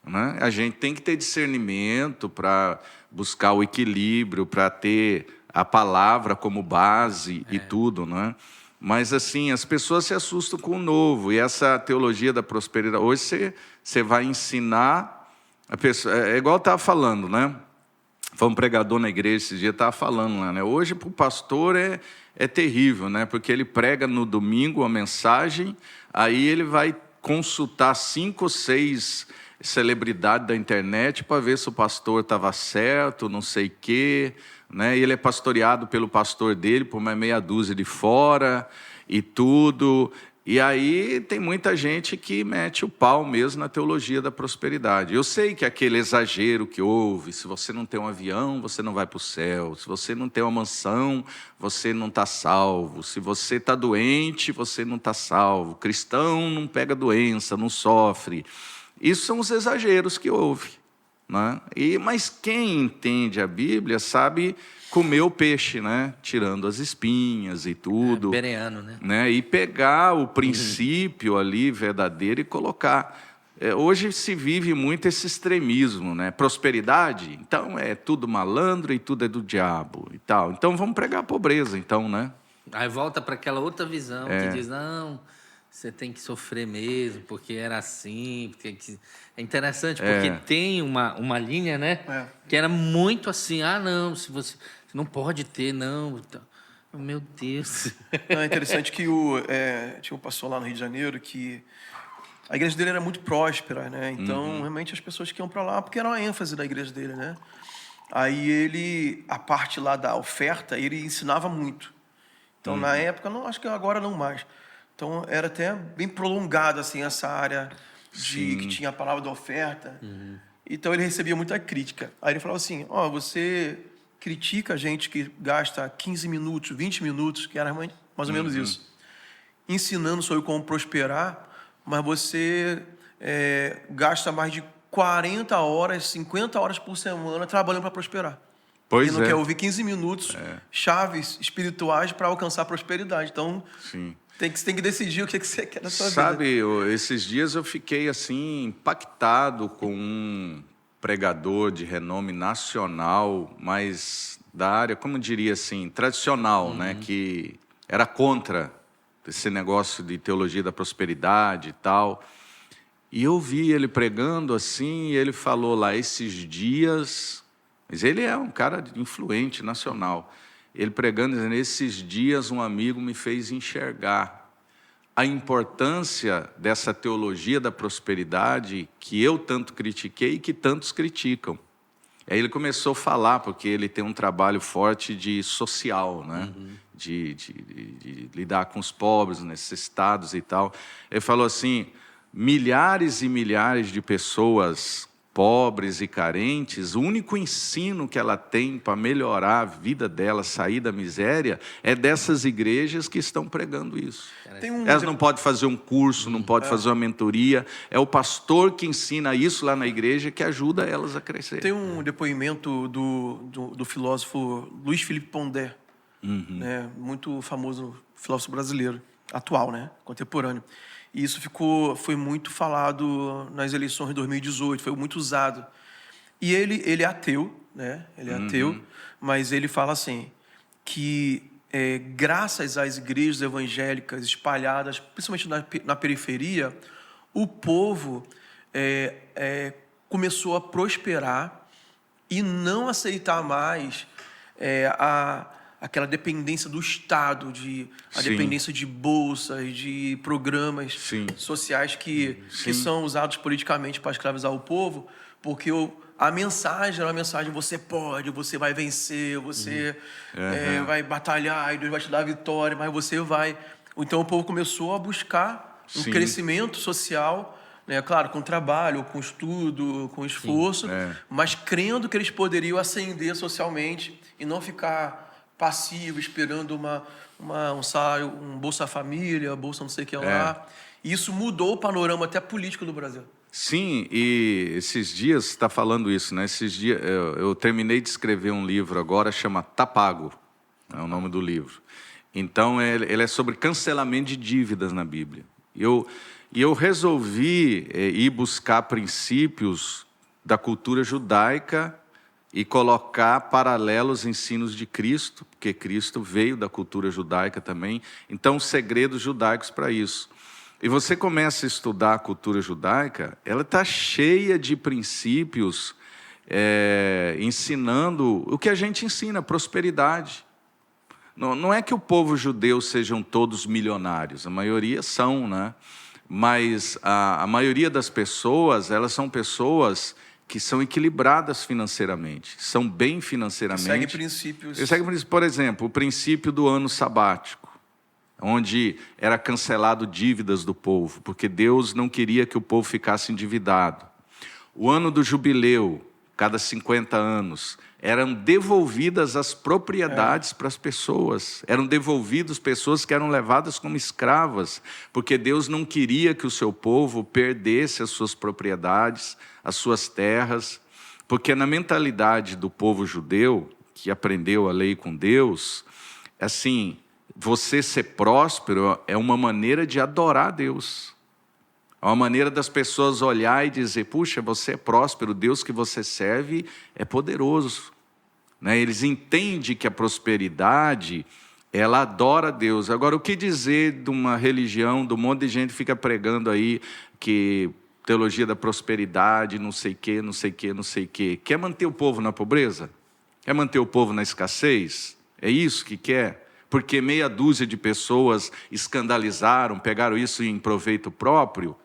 Né? A gente tem que ter discernimento para buscar o equilíbrio, para ter a palavra como base e tudo, né? Mas, assim, as pessoas se assustam com o novo, e essa teologia da prosperidade, hoje você vai ensinar a pessoa, é igual eu estava falando, né? Foi um pregador na igreja esses dias, estava falando lá, né? Hoje, para o pastor, é terrível, né? Porque ele prega no domingo a mensagem, aí ele vai consultar 5 ou 6 celebridades da internet para ver se o pastor estava certo, não sei o quê, né? E ele é pastoreado pelo pastor dele, por uma meia dúzia de fora e tudo. E aí tem muita gente que mete o pau mesmo na teologia da prosperidade. Eu sei que aquele exagero que houve, se você não tem um avião, você não vai para o céu. Se você não tem uma mansão, você não está salvo. Se você está doente, você não está salvo. Cristão não pega doença, não sofre. Isso são os exageros que houve, né? Mas quem entende a Bíblia sabe comer o peixe, né? Tirando as espinhas e tudo. Bereano, né? E pegar o princípio ali verdadeiro e colocar. Hoje se vive muito esse extremismo, né? Prosperidade, então é tudo malandro e tudo é do diabo e tal. Então vamos pregar a pobreza, então, né? Aí volta para aquela outra visão que diz, não, você tem que sofrer mesmo, porque era assim. É interessante, porque tem uma linha, né? Que era muito assim, não, se você não pode ter, não. Meu Deus. É interessante que tinha um pastor lá no Rio de Janeiro que a igreja dele era muito próspera, né? Então, realmente, as pessoas que iam para lá, porque era uma ênfase da igreja dele, né? Aí a parte lá da oferta, ele ensinava muito. Então, na época, não, acho que agora não mais. Então, era até bem prolongado, assim, essa área que tinha a palavra da oferta. Então, ele recebia muita crítica. Aí ele falava assim, você critica a gente que gasta 15 minutos, 20 minutos, que era mais ou menos isso, ensinando sobre como prosperar, mas você gasta mais de 40 horas, 50 horas por semana trabalhando para prosperar. E não quer ouvir 15 minutos, chaves espirituais para alcançar a prosperidade. Então, você tem que decidir o que você quer na sua vida. Sabe, esses dias eu fiquei assim impactado com um pregador de renome nacional, mas da área, como diria assim, tradicional, né, que era contra esse negócio de teologia da prosperidade e tal. E eu vi ele pregando assim, e ele falou lá, esses dias... Mas ele é um cara influente, nacional. Ele pregando, dizendo, esses dias um amigo me fez enxergar a importância dessa teologia da prosperidade que eu tanto critiquei e que tantos criticam. Aí ele começou a falar, porque ele tem um trabalho forte de social, né? De lidar com os pobres, necessitados e tal. Ele falou assim, milhares e milhares de pessoas pobres e carentes, o único ensino que ela tem para melhorar a vida dela, sair da miséria, é dessas igrejas que estão pregando isso. Elas não podem fazer um curso, não podem fazer uma mentoria, é o pastor que ensina isso lá na igreja que ajuda elas a crescer. Tem um depoimento do filósofo Luiz Felipe Pondé, né, muito famoso filósofo brasileiro, atual, né, contemporâneo. E isso foi muito falado nas eleições de 2018, foi muito usado. E ele é ateu, né? Ele é ateu, mas ele fala assim, que graças às igrejas evangélicas espalhadas, principalmente na periferia, o povo começou a prosperar e não aceitar mais aquela dependência do Estado, a dependência de bolsas, de programas sociais que são usados politicamente para escravizar o povo, porque a mensagem era uma mensagem, você pode, você vai vencer, você vai batalhar, e Deus vai te dar a vitória, mas você vai... Então o povo começou a buscar um crescimento social, né? Claro, com trabalho, com estudo, com esforço, mas crendo que eles poderiam ascender socialmente e não ficar passivo, esperando um salário, um Bolsa Família, Bolsa não sei o que lá. E isso mudou o panorama até político do Brasil. Sim, e esses dias, você está falando isso, né? Esses dias, eu terminei de escrever um livro agora, chama Tá Pago, é o nome do livro. Então, ele é sobre cancelamento de dívidas na Bíblia. E eu resolvi ir buscar princípios da cultura judaica e colocar paralelos ensinos de Cristo, porque Cristo veio da cultura judaica também, então segredos judaicos para isso. E você começa a estudar a cultura judaica, ela está cheia de princípios ensinando o que a gente ensina, prosperidade. Não é que o povo judeu sejam todos milionários, a maioria são, né? Mas a maioria das pessoas, elas são pessoas que são equilibradas financeiramente, são bem financeiramente. Segue princípios. Por exemplo, o princípio do ano sabático, onde era cancelado dívidas do povo, porque Deus não queria que o povo ficasse endividado. O ano do jubileu, cada 50 anos, eram devolvidas as propriedades para as pessoas, eram devolvidas pessoas que eram levadas como escravas, porque Deus não queria que o seu povo perdesse as suas propriedades, as suas terras, porque na mentalidade do povo judeu, que aprendeu a lei com Deus, assim, você ser próspero é uma maneira de adorar a Deus. É uma maneira das pessoas olhar e dizer, puxa, você é próspero, o Deus que você serve é poderoso. Né? Eles entendem que a prosperidade, ela adora a Deus. Agora, o que dizer de uma religião, de um monte de gente que fica pregando aí que teologia da prosperidade, não sei o quê, não sei o quê, não sei o quê. Quer manter o povo na pobreza? Quer manter o povo na escassez? É isso que quer? Porque meia dúzia de pessoas escandalizaram, pegaram isso em proveito próprio?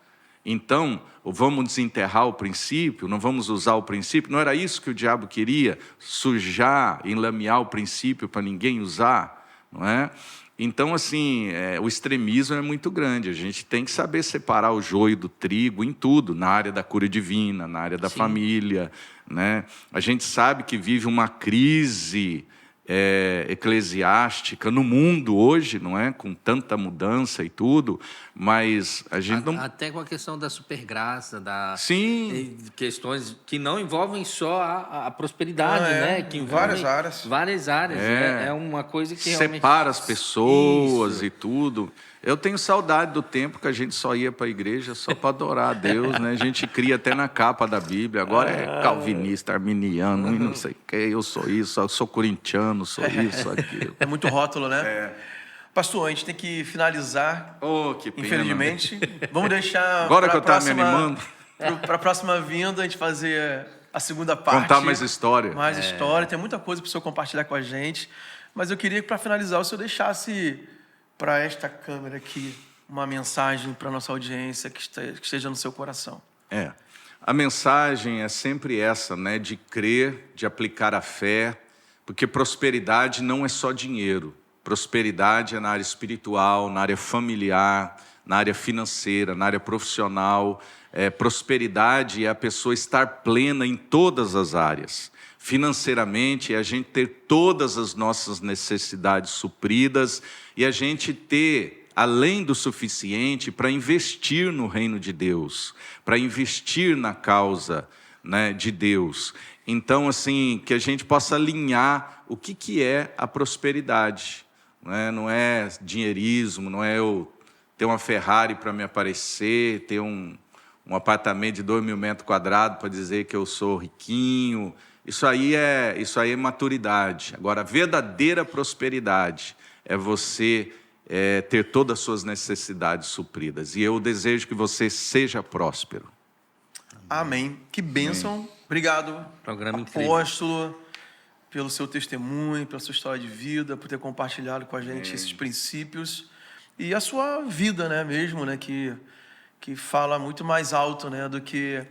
Então, vamos desenterrar o princípio, não vamos usar o princípio? Não era isso que o diabo queria? Sujar, enlamear o princípio para ninguém usar? Não é? Então, assim, o extremismo é muito grande. A gente tem que saber separar o joio do trigo em tudo, na área da cura divina, na área da família. Né? A gente sabe que vive uma crise eclesiástica no mundo hoje, não é? Com tanta mudança e tudo, mas a gente não... Até com a questão da supergraça, questões que não envolvem só a prosperidade, né? Que envolvem várias áreas. É uma coisa que realmente... separa as pessoas e tudo. Eu tenho saudade do tempo que a gente só ia para a igreja só para adorar a Deus, né? A gente cria até na capa da Bíblia. Agora é calvinista, arminiano, e não sei o quê. Eu sou isso, eu sou corintiano, sou isso, aquilo. É muito rótulo, né? Pastor, a gente tem que finalizar. Que pena. Infelizmente. Vamos deixar agora que eu estava me animando. Para a próxima vinda, a gente fazer a segunda parte. Contar mais história. Mais história. Tem muita coisa para o senhor compartilhar com a gente. Mas eu queria que, para finalizar, o senhor deixasse para esta câmera aqui uma mensagem para a nossa audiência que esteja no seu coração. A mensagem é sempre essa, né? De crer, de aplicar a fé, porque prosperidade não é só dinheiro. Prosperidade é na área espiritual, na área familiar, na área financeira, na área profissional. Prosperidade é a pessoa estar plena em todas as áreas. Financeiramente é a gente ter todas as nossas necessidades supridas e a gente ter, além do suficiente, para investir no reino de Deus, para investir na causa, né, de Deus. Então, assim, que a gente possa alinhar o que é a prosperidade. Não é dinheirismo, não é eu ter uma Ferrari para me aparecer, ter um apartamento de 2.000 metros quadrados para dizer que eu sou riquinho. Isso aí é maturidade. Agora, a verdadeira prosperidade é você ter todas as suas necessidades supridas. E eu desejo que você seja próspero. Amém. Que bênção. Obrigado, Programa incrível. apóstolo, pelo seu testemunho, pela sua história de vida, por ter compartilhado com a gente esses princípios. E a sua vida, né, mesmo, né, que fala muito mais alto, né, do que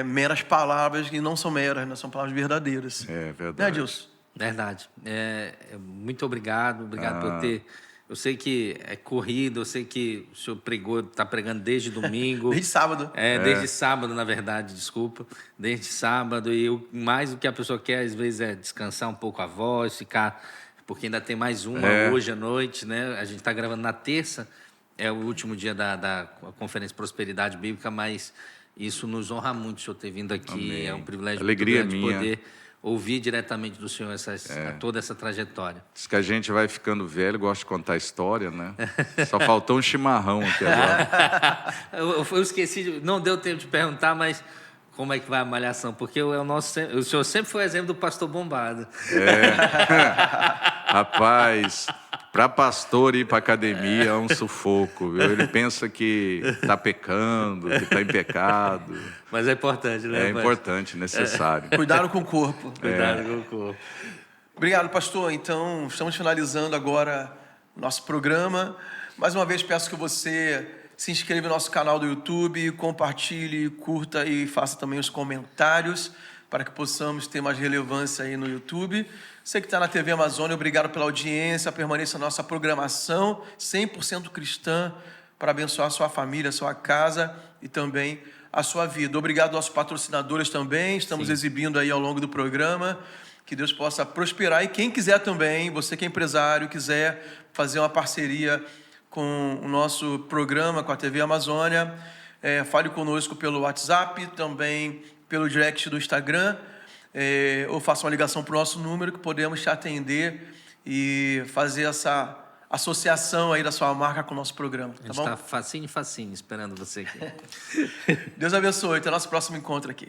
meras palavras que não são meras, né, são palavras verdadeiras. É verdade. Né, Adilson? Verdade. Muito obrigado por ter... Eu sei que é corrido, eu sei que o senhor está pregando desde domingo. Desde sábado. Desde sábado, na verdade, desculpa. Desde sábado. E mais do que a pessoa quer, às vezes, é descansar um pouco a voz, ficar... Porque ainda tem mais uma hoje à noite, né? A gente está gravando na terça, é o último dia da Conferência Prosperidade Bíblica, mas isso nos honra muito o senhor ter vindo aqui. Amém. É um privilégio Alegria muito grande minha. poder ouvir diretamente do senhor toda essa trajetória. Diz que a gente vai ficando velho, gosta de contar história, né? Só faltou um chimarrão aqui agora. Eu esqueci, não deu tempo de perguntar, mas como é que vai a malhação? Porque o senhor sempre foi exemplo do pastor bombado. Rapaz, para pastor ir para academia é um sufoco, viu? Ele pensa que está pecando, que está em pecado. Mas é importante, né? É importante, necessário. Cuidado com o corpo. Cuidado com o corpo. Obrigado, pastor. Então, estamos finalizando agora o nosso programa. Mais uma vez, peço que você se inscreva no nosso canal do YouTube, compartilhe, curta e faça também os comentários para que possamos ter mais relevância aí no YouTube. Você que está na TV Amazônia, obrigado pela audiência, permaneça na nossa programação 100% cristã para abençoar a sua família, a sua casa e também a sua vida. Obrigado aos nossos patrocinadores também, estamos exibindo aí ao longo do programa. Que Deus possa prosperar. E quem quiser também, você que é empresário, quiser fazer uma parceria com o nosso programa, com a TV Amazônia, fale conosco pelo WhatsApp, também pelo direct do Instagram, ou faça uma ligação para o nosso número que podemos te atender e fazer essa associação aí da sua marca com o nosso programa. Tá bom? A gente está facinho esperando você aqui. Deus abençoe. Até o nosso próximo encontro aqui.